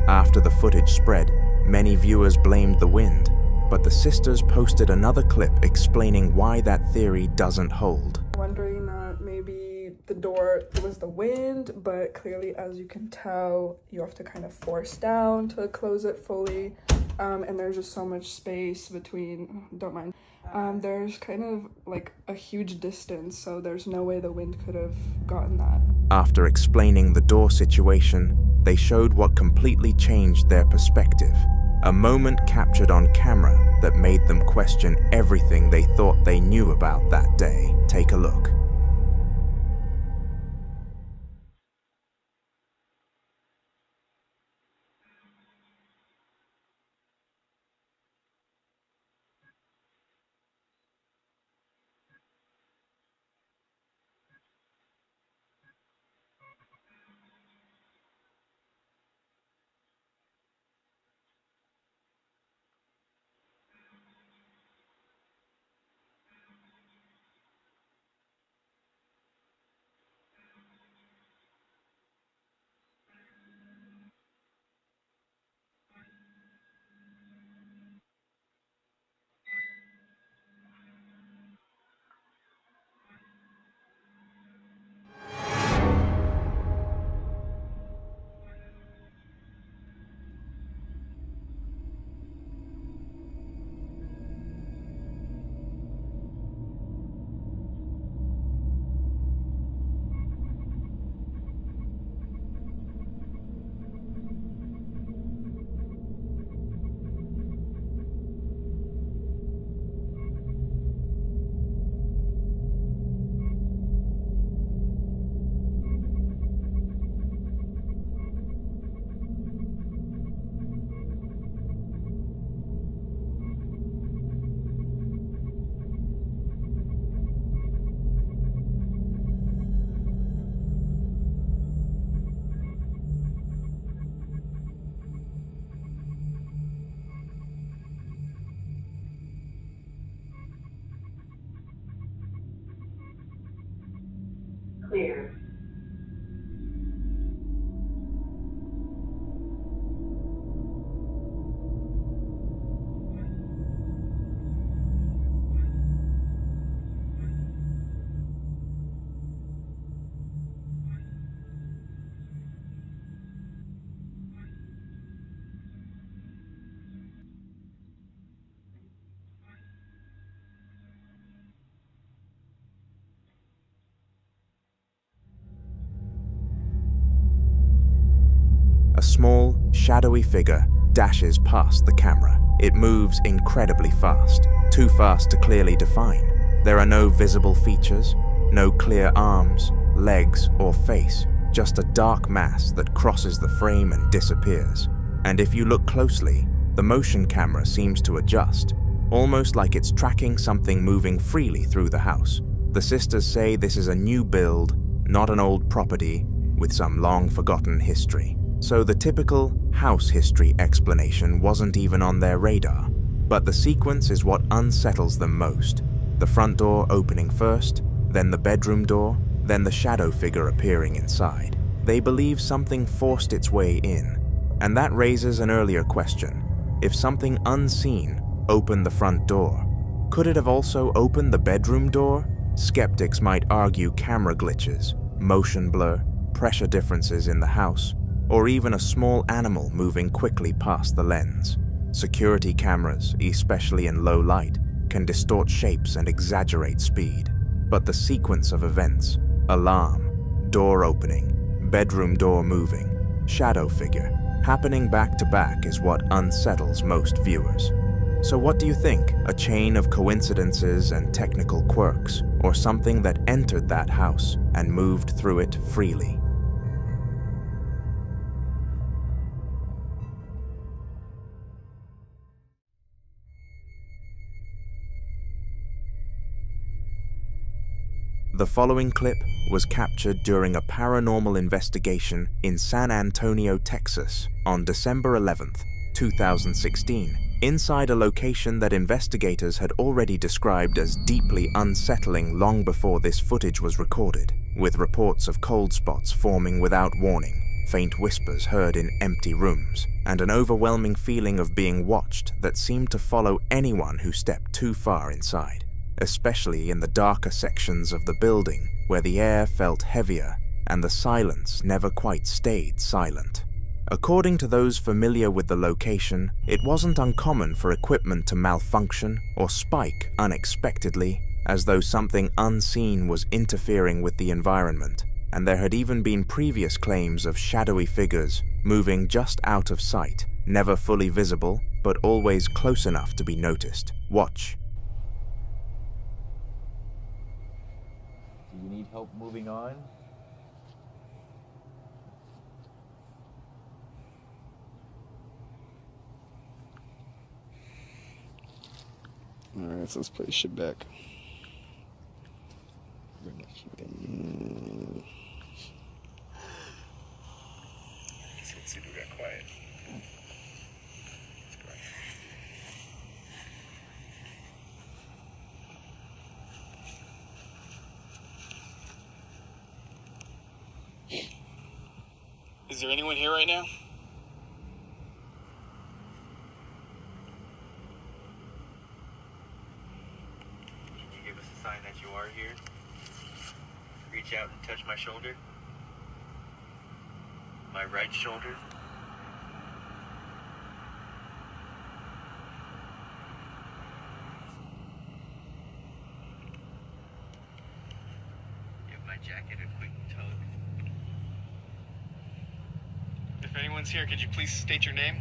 After the footage spread, many viewers blamed the wind, but the sisters posted another clip explaining why that theory doesn't hold. Wondering that maybe the door was the wind, but clearly, as you can tell, you have to kind of force down to close it fully, and there's just so much space between, don't mind. There's kind of like a huge distance, so there's no way the wind could have gotten that. After explaining the door situation, they showed what completely changed their perspective. A moment captured on camera that made them question everything they thought they knew about that day. Take a look. Clear. A small, shadowy figure dashes past the camera. It moves incredibly fast, too fast to clearly define. There are no visible features, no clear arms, legs, or face, just a dark mass that crosses the frame and disappears. And if you look closely, the motion camera seems to adjust. almost like it's tracking something moving freely through the house. The sisters say this is a new build, not an old property with some long-forgotten history. So the typical house history explanation wasn't even on their radar. But the sequence is what unsettles them most. The front door opening first, then the bedroom door, then the shadow figure appearing inside. They believe something forced its way in, and that raises an earlier question. If something unseen opened the front door, could it have also opened the bedroom door? Skeptics might argue camera glitches, motion blur, pressure differences in the house, or even a small animal moving quickly past the lens. Security cameras, especially in low light, can distort shapes and exaggerate speed. But the sequence of events, alarm, door opening, bedroom door moving, shadow figure, happening back to back is what unsettles most viewers. So what do you think? A chain of coincidences and technical quirks, or something that entered that house and moved through it freely? The following clip was captured during a paranormal investigation in San Antonio, Texas, on December 11th, 2016, inside a location that investigators had already described as deeply unsettling long before this footage was recorded, with reports of cold spots forming without warning, faint whispers heard in empty rooms, and an overwhelming feeling of being watched that seemed to follow anyone who stepped too far inside, especially in the darker sections of the building where the air felt heavier and the silence never quite stayed silent. According to those familiar with the location, it wasn't uncommon for equipment to malfunction or spike unexpectedly, as though something unseen was interfering with the environment, and there had even been previous claims of shadowy figures moving just out of sight, never fully visible, but always close enough to be noticed. Watch. Do you need help moving on? Alright, so let's put this shit back. Let's see if we got quiet. Is there anyone here right now? Sign that you are here. Reach out and touch my shoulder. My right shoulder. Give my jacket a quick tug. If anyone's here, could you please state your name?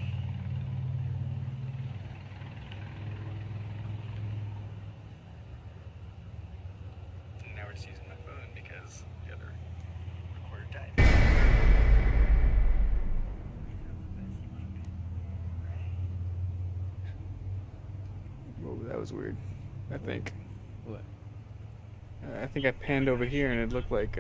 That was weird, I think. What? I think I panned over here and it looked like,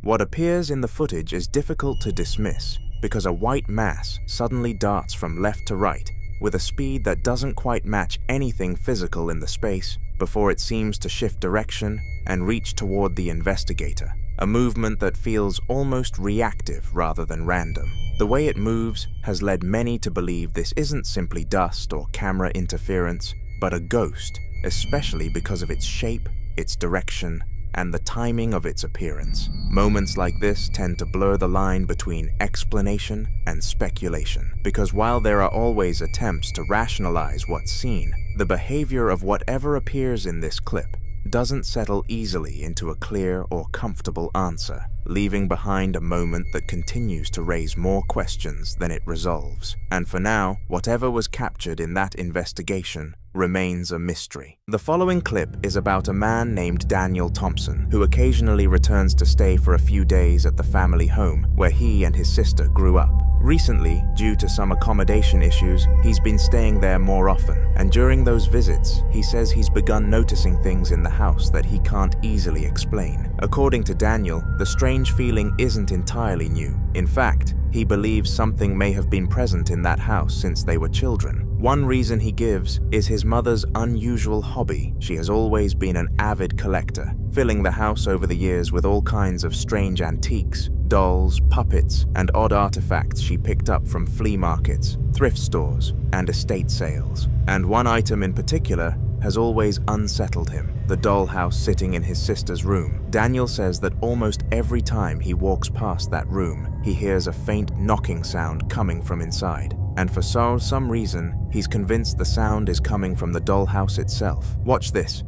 What appears in the footage is difficult to dismiss because a white mass suddenly darts from left to right with a speed that doesn't quite match anything physical in the space before it seems to shift direction and reach toward the investigator, a movement that feels almost reactive rather than random. The way it moves has led many to believe this isn't simply dust or camera interference, but a ghost, especially because of its shape, its direction, and the timing of its appearance. Moments like this tend to blur the line between explanation and speculation, because while there are always attempts to rationalize what's seen, the behavior of whatever appears in this clip doesn't settle easily into a clear or comfortable answer, leaving behind a moment that continues to raise more questions than it resolves. And for now, whatever was captured in that investigation remains a mystery. The following clip is about a man named Daniel Thompson, who occasionally returns to stay for a few days at the family home where he and his sister grew up. Recently, due to some accommodation issues, he's been staying there more often, and during those visits, he says he's begun noticing things in the house that he can't easily explain. According to Daniel, the strange feeling isn't entirely new. In fact, he believes something may have been present in that house since they were children. One reason he gives is his mother's unusual hobby. She has always been an avid collector, filling the house over the years with all kinds of strange antiques, dolls, puppets, and odd artifacts she picked up from flea markets, thrift stores, and estate sales. And one item in particular has always unsettled him, the dollhouse sitting in his sister's room. Daniel says that almost every time he walks past that room, he hears a faint knocking sound coming from inside. And for some reason, he's convinced the sound is coming from the dollhouse itself. Watch this.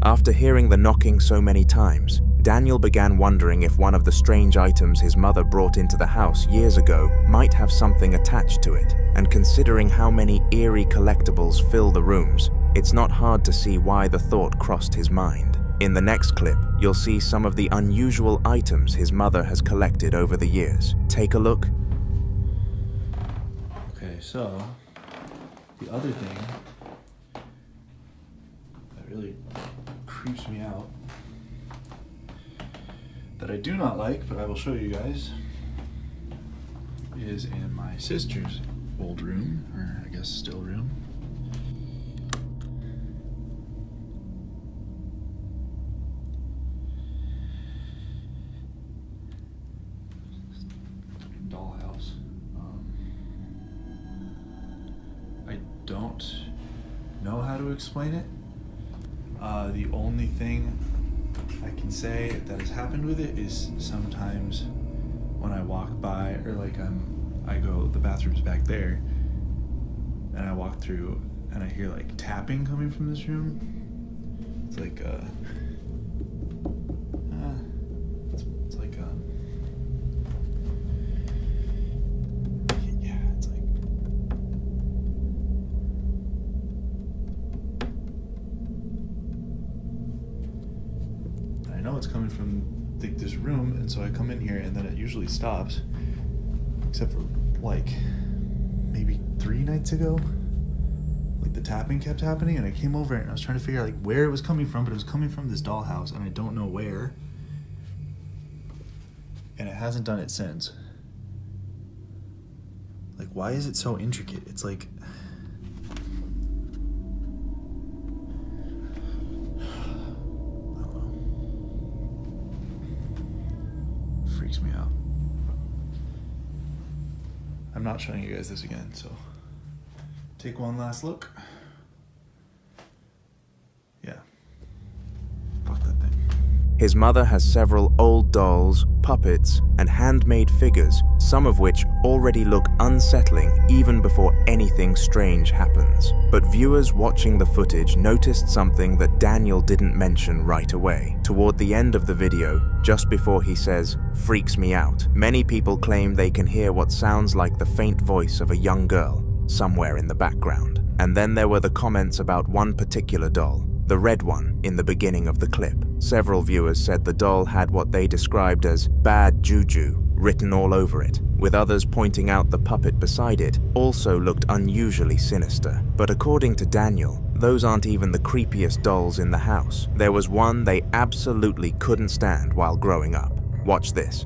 After hearing the knocking so many times, Daniel began wondering if one of the strange items his mother brought into the house years ago might have something attached to it. And considering how many eerie collectibles fill the rooms, it's not hard to see why the thought crossed his mind. In the next clip, you'll see some of the unusual items his mother has collected over the years. Take a look. Okay, so the other thing that really creeps me out, that I do not like, but I will show you guys, is in my sister's old room, or I guess still room. Dollhouse. I don't know how to explain it. The only thing I can say that has happened with it is sometimes when I walk by, or like I go, the bathroom's back there, and I walk through and I hear like tapping coming from this room. It's like it's like yeah, it's like, I know it's coming from this room, and so I come in here and then it usually stops, except for like maybe 3 nights ago, like the tapping kept happening, and I came over and I was trying to figure out like where it was coming from, but it was coming from this dollhouse and I don't know where, and it hasn't done it since. Like, why is it so intricate? It's like, freaks me out. I'm not showing you guys this again, so take one last look. Yeah. Fuck that thing. His mother has several old dolls, puppets, and handmade figures, some of which already look unsettling even before anything strange happens. But viewers watching the footage noticed something that Daniel didn't mention right away. Toward the end of the video, just before he says, "Freaks me out," many people claim they can hear what sounds like the faint voice of a young girl somewhere in the background. And then there were the comments about one particular doll, the red one in the beginning of the clip. Several viewers said the doll had what they described as bad juju written all over it, with others pointing out the puppet beside it also looked unusually sinister. But according to Daniel, those aren't even the creepiest dolls in the house. There was one they absolutely couldn't stand while growing up. Watch this.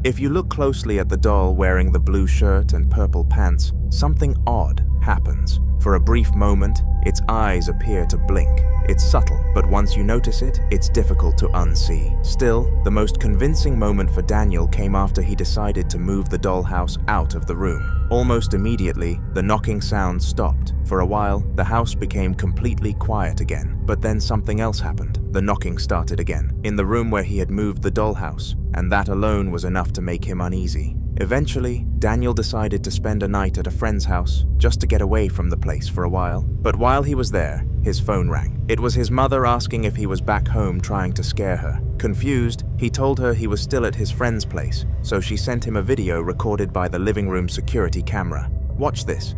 If you look closely at the doll wearing the blue shirt and purple pants, something odd happens. For a brief moment, its eyes appear to blink. It's subtle, but once you notice it, it's difficult to unsee. Still, the most convincing moment for Daniel came after he decided to move the dollhouse out of the room. Almost immediately, the knocking sound stopped. For a while, the house became completely quiet again. But then something else happened. The knocking started again, in the room where he had moved the dollhouse, and that alone was enough to make him uneasy. Eventually, Daniel decided to spend a night at a friend's house, just to get away from the place for a while. But while he was there, his phone rang. It was his mother asking if he was back home trying to scare her. Confused, he told her he was still at his friend's place, so she sent him a video recorded by the living room security camera. Watch this.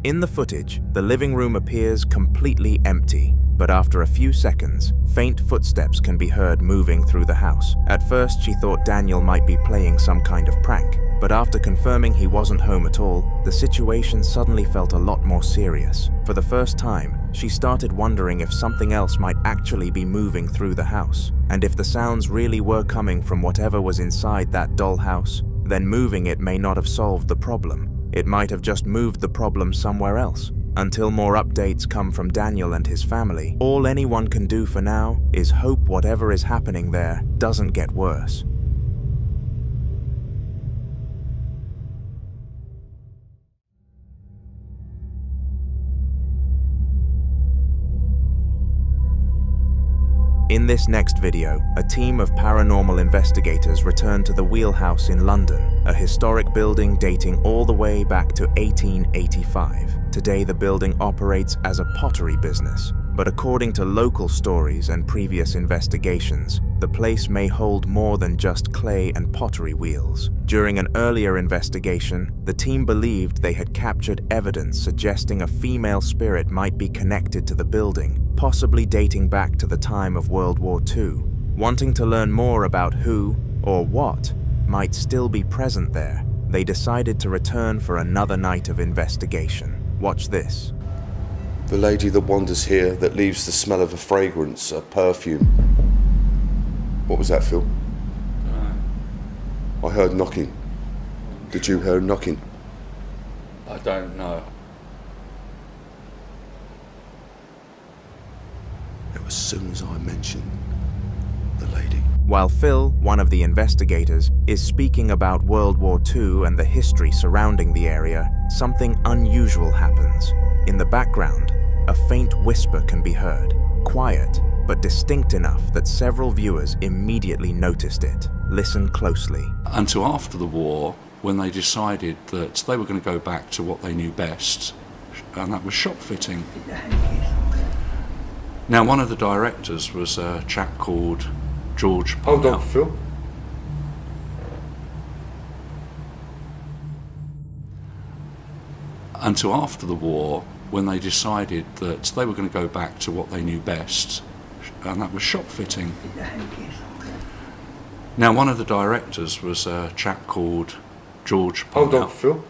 In the footage, the living room appears completely empty, but after a few seconds, faint footsteps can be heard moving through the house. At first, she thought Daniel might be playing some kind of prank, but after confirming he wasn't home at all, the situation suddenly felt a lot more serious. For the first time, she started wondering if something else might actually be moving through the house, and if the sounds really were coming from whatever was inside that dollhouse, then moving it may not have solved the problem. It might have just moved the problem somewhere else. Until more updates come from Daniel and his family, all anyone can do for now is hope whatever is happening there doesn't get worse. In this next video, a team of paranormal investigators return to the Wheelhouse in London, a historic building dating all the way back to 1885. Today the building operates as a pottery business, but according to local stories and previous investigations, the place may hold more than just clay and pottery wheels. During an earlier investigation, the team believed they had captured evidence suggesting a female spirit might be connected to the building, possibly dating back to the time of World War II. Wanting to learn more about who, or what, might still be present there, they decided to return for another night of investigation. Watch this. The lady that wanders here that leaves the smell of a fragrance, a perfume. What was that, Phil? I heard knocking. Did you hear knocking? I don't know. As soon as I mentioned the lady. While Phil, one of the investigators, is speaking about World War II and the history surrounding the area, something unusual happens. In the background, a faint whisper can be heard. quiet, but distinct enough that several viewers immediately noticed it. Listen closely. Until after the war, when they decided that they were going to go back to what they knew best, and that was shop fitting. Now, one of the directors was a chap called George Parnell. Hold on, Phil. Until after the war, when they decided that they were going to go back to what they knew best, and that was shop fitting. Now, one of the directors was a chap called George Parnell. Hold on, Phil.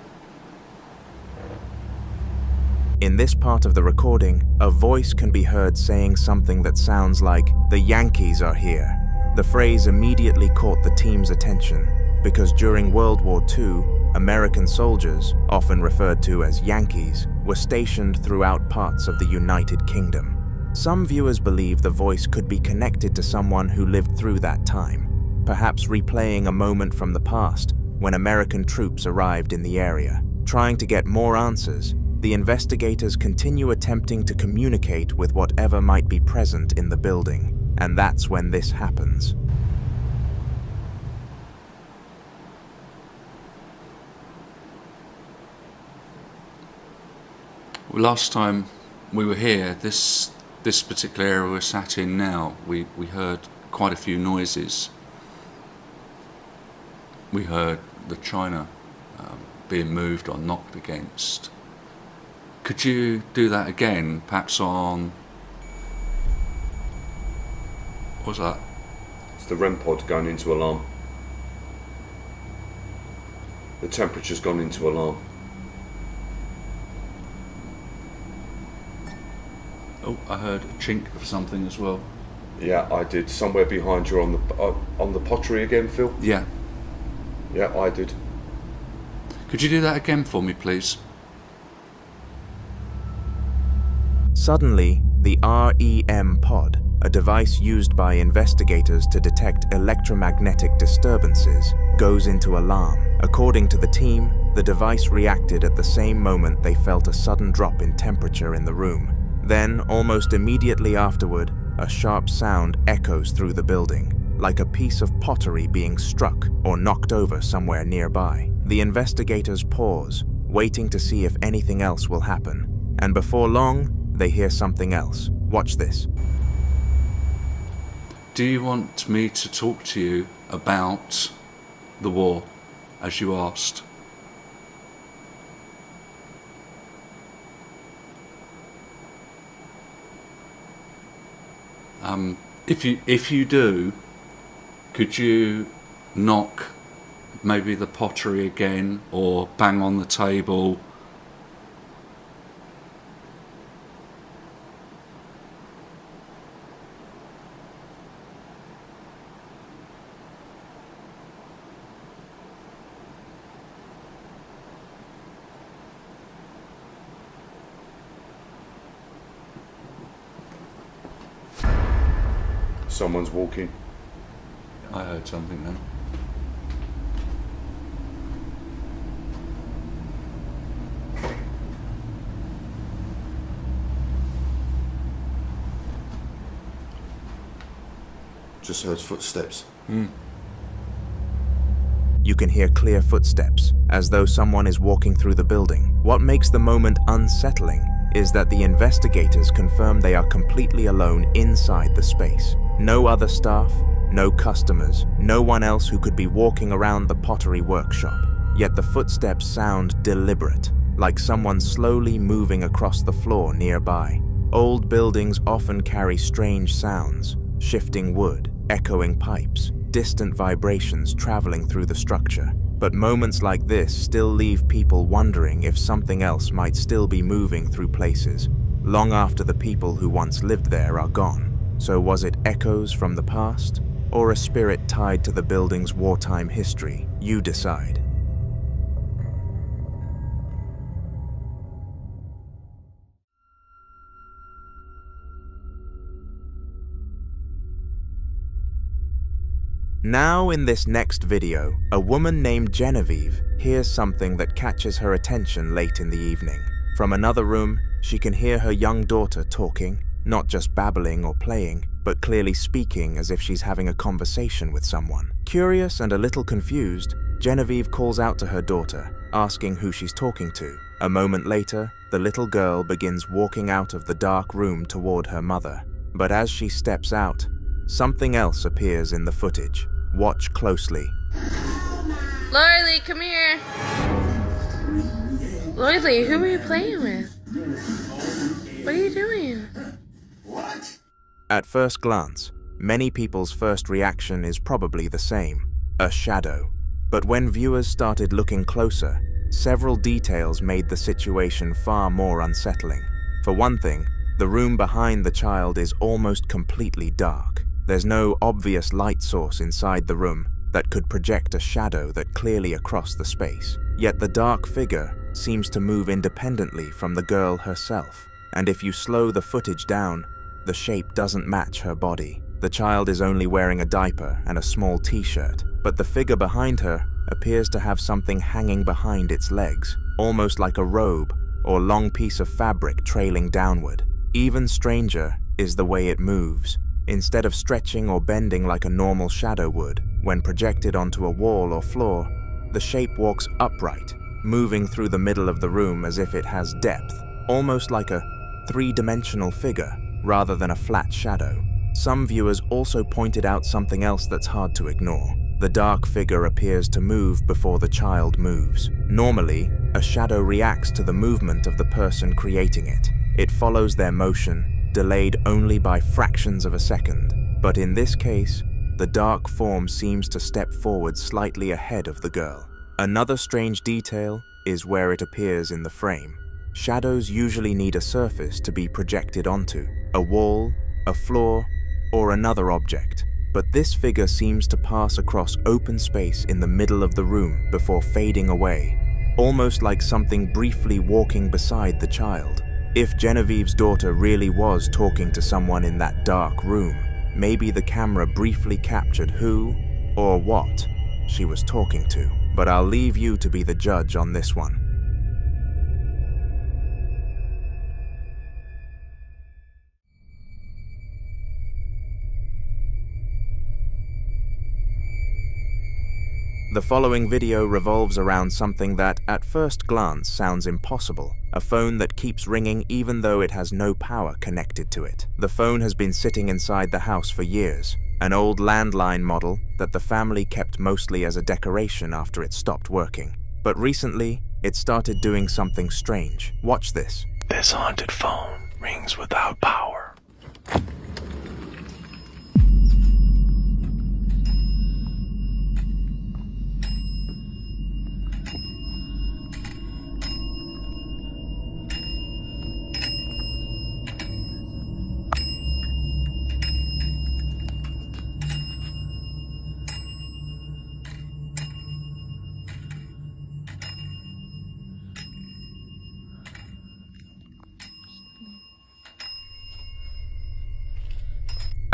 In this part of the recording, a voice can be heard saying something that sounds like, "The Yankees are here." The phrase immediately caught the team's attention because during World War II, American soldiers, often referred to as Yankees, were stationed throughout parts of the United Kingdom. Some viewers believe the voice could be connected to someone who lived through that time, perhaps replaying a moment from the past when American troops arrived in the area. Trying to get more answers, the investigators continue attempting to communicate with whatever might be present in the building, and that's when this happens. Last time we were here, this particular area we're sat in now, we heard quite a few noises. We heard the china being moved or knocked against. Could you do that again, perhaps on... what was that? It's the REM pod going into alarm. The temperature's gone into alarm. Oh, I heard a chink of something as well. Yeah, I did. Somewhere behind you on the pottery again, Phil? Yeah. Yeah, I did. Could you do that again for me, please? Suddenly, the REM pod, a device used by investigators to detect electromagnetic disturbances, goes into alarm. According to the team, the device reacted at the same moment they felt a sudden drop in temperature in the room. Then, almost immediately afterward, a sharp sound echoes through the building, like a piece of pottery being struck or knocked over somewhere nearby. The investigators pause, waiting to see if anything else will happen, and before long, they hear something else. Watch this. Do you want me to talk to you about the war, as you asked? If you do, could you knock maybe the pottery again or bang on the table? Someone's walking. I heard something then. Just heard footsteps. You can hear clear footsteps, as though someone is walking through the building. What makes the moment unsettling is that the investigators confirm they are completely alone inside the space. No other staff, no customers, no one else who could be walking around the pottery workshop. Yet the footsteps sound deliberate, like someone slowly moving across the floor nearby. Old buildings often carry strange sounds, shifting wood, echoing pipes, distant vibrations traveling through the structure. But moments like this still leave people wondering if something else might still be moving through places, long after the people who once lived there are gone. So was it echoes from the past, or a spirit tied to the building's wartime history? You decide. Now in this next video, a woman named Genevieve hears something that catches her attention late in the evening. From another room, she can hear her young daughter talking, not just babbling or playing, but clearly speaking as if she's having a conversation with someone. Curious and a little confused, Genevieve calls out to her daughter, asking who she's talking to. A moment later, the little girl begins walking out of the dark room toward her mother. But as she steps out, something else appears in the footage. Watch closely. Lorelei, come here. Lorelei, who are you playing with? What are you doing? At first glance, many people's first reaction is probably the same, a shadow. But when viewers started looking closer, several details made the situation far more unsettling. For one thing, the room behind the child is almost completely dark. There's no obvious light source inside the room that could project a shadow that clearly across the space. Yet the dark figure seems to move independently from the girl herself. And if you slow the footage down, the shape doesn't match her body. The child is only wearing a diaper and a small t-shirt, but the figure behind her appears to have something hanging behind its legs, almost like a robe or long piece of fabric trailing downward. Even stranger is the way it moves. Instead of stretching or bending like a normal shadow would, when projected onto a wall or floor, the shape walks upright, moving through the middle of the room as if it has depth, almost like a three-dimensional figure rather than a flat shadow. Some viewers also pointed out something else that's hard to ignore. The dark figure appears to move before the child moves. Normally, a shadow reacts to the movement of the person creating it. It follows their motion, delayed only by fractions of a second. But in this case, the dark form seems to step forward slightly ahead of the girl. Another strange detail is where it appears in the frame. Shadows usually need a surface to be projected onto, a wall, a floor, or another object. But this figure seems to pass across open space in the middle of the room before fading away, almost like something briefly walking beside the child. If Genevieve's daughter really was talking to someone in that dark room, maybe the camera briefly captured who or what she was talking to. But I'll leave you to be the judge on this one. The following video revolves around something that, at first glance, sounds impossible. A phone that keeps ringing even though it has no power connected to it. The phone has been sitting inside the house for years, an old landline model that the family kept mostly as a decoration after it stopped working. But recently, it started doing something strange. Watch this. This haunted phone rings without power.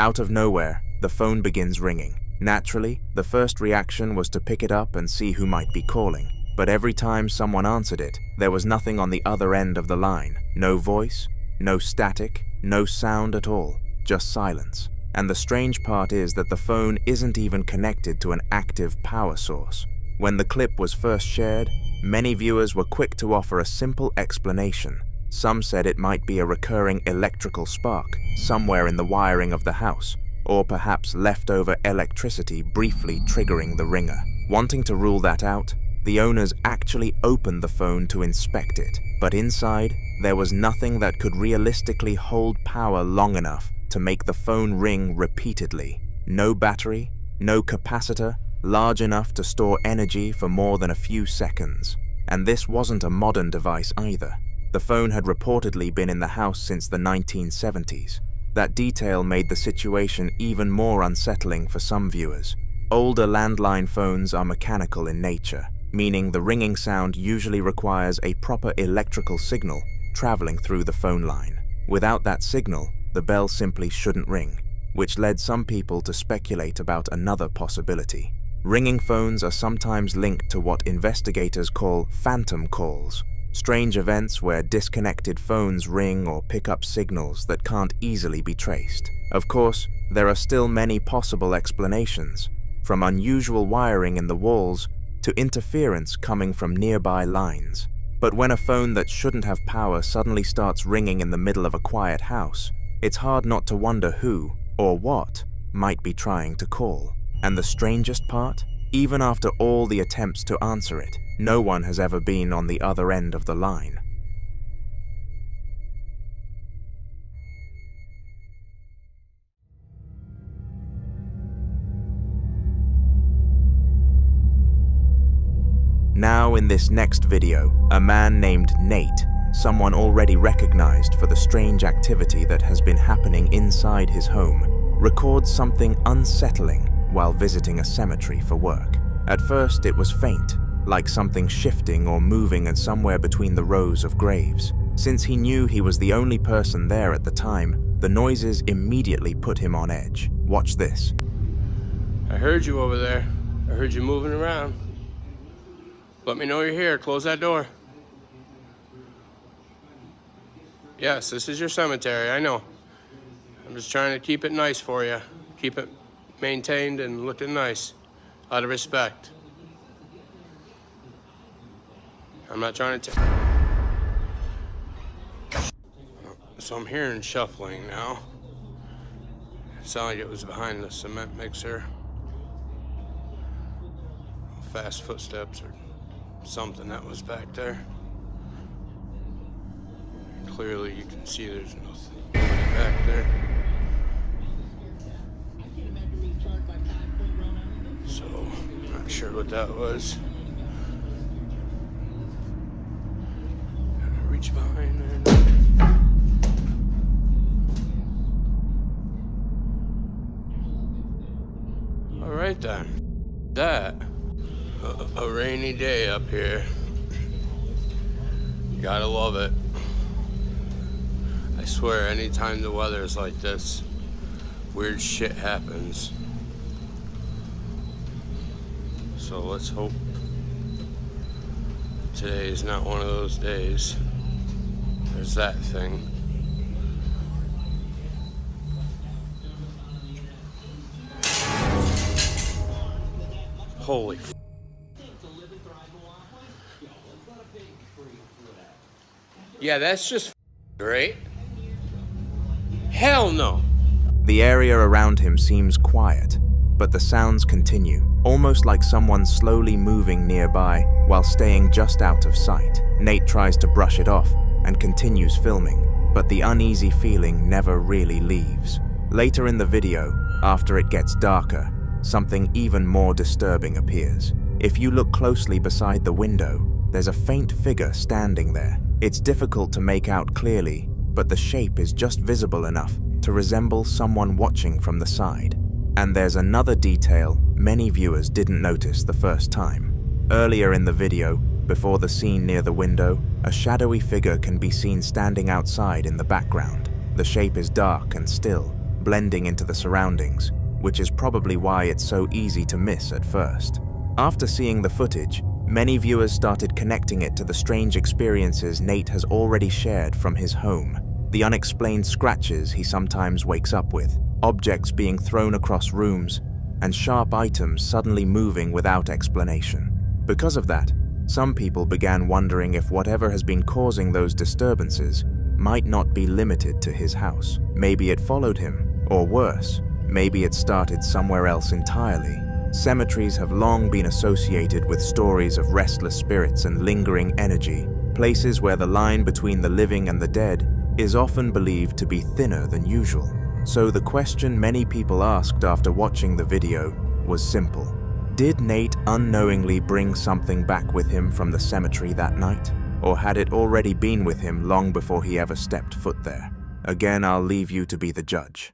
Out of nowhere, the phone begins ringing. Naturally, the first reaction was to pick it up and see who might be calling. But every time someone answered it, there was nothing on the other end of the line. No voice, no static, no sound at all, just silence. And the strange part is that the phone isn't even connected to an active power source. When the clip was first shared, many viewers were quick to offer a simple explanation. Some said it might be a recurring electrical spark somewhere in the wiring of the house, or perhaps leftover electricity briefly triggering the ringer. Wanting to rule that out, the owners actually opened the phone to inspect it, but inside, there was nothing that could realistically hold power long enough to make the phone ring repeatedly. No battery, no capacitor, large enough to store energy for more than a few seconds. And this wasn't a modern device either. The phone had reportedly been in the house since the 1970s. That detail made the situation even more unsettling for some viewers. Older landline phones are mechanical in nature, meaning the ringing sound usually requires a proper electrical signal traveling through the phone line. Without that signal, the bell simply shouldn't ring, which led some people to speculate about another possibility. Ringing phones are sometimes linked to what investigators call phantom calls, Strange events where disconnected phones ring or pick up signals that can't easily be traced. Of course, there are still many possible explanations, from unusual wiring in the walls to interference coming from nearby lines. But when a phone that shouldn't have power suddenly starts ringing in the middle of a quiet house, it's hard not to wonder who, or what, might be trying to call. And the strangest part? Even after all the attempts to answer it, no one has ever been on the other end of the line. Now in this next video, a man named Nate, someone already recognized for the strange activity that has been happening inside his home, records something unsettling while visiting a cemetery for work. At first it was faint, like something shifting or moving at somewhere between the rows of graves. Since he knew he was the only person there at the time, the noises immediately put him on edge. Watch this. I heard you over there. I heard you moving around. Let me know you're here. Close that door. Yes, this is your cemetery, I know. I'm just trying to keep it nice for you. Keep it maintained and looking nice, out of respect. I'm not trying to So I'm hearing shuffling now. It sounded like it was behind the cement mixer. Fast footsteps or something that was back there. Clearly you can see there's nothing back there. So, not sure what that was. Reach behind there. All right then. That, a rainy day up here. Gotta love it. I swear, anytime the weather's like this, weird shit happens. So let's hope today is not one of those days. There's that thing. Holy f***. Yeah, that's just great. Hell no! The area around him seems quiet, but the sounds continue, almost like someone slowly moving nearby while staying just out of sight. Nate tries to brush it off and continues filming, but the uneasy feeling never really leaves. Later in the video, after it gets darker, something even more disturbing appears. If you look closely beside the window, there's a faint figure standing there. It's difficult to make out clearly, but the shape is just visible enough to resemble someone watching from the side. And there's another detail many viewers didn't notice the first time. Earlier in the video, before the scene near the window, a shadowy figure can be seen standing outside in the background. The shape is dark and still, blending into the surroundings, which is probably why it's so easy to miss at first. After seeing the footage, many viewers started connecting it to the strange experiences Nate has already shared from his home. The unexplained scratches he sometimes wakes up with, objects being thrown across rooms, and sharp items suddenly moving without explanation. Because of that, some people began wondering if whatever has been causing those disturbances might not be limited to his house. Maybe it followed him, or worse, maybe it started somewhere else entirely. Cemeteries have long been associated with stories of restless spirits and lingering energy, places where the line between the living and the dead is often believed to be thinner than usual. So the question many people asked after watching the video was simple. Did Nate unknowingly bring something back with him from the cemetery that night? Or had it already been with him long before he ever stepped foot there? Again, I'll leave you to be the judge.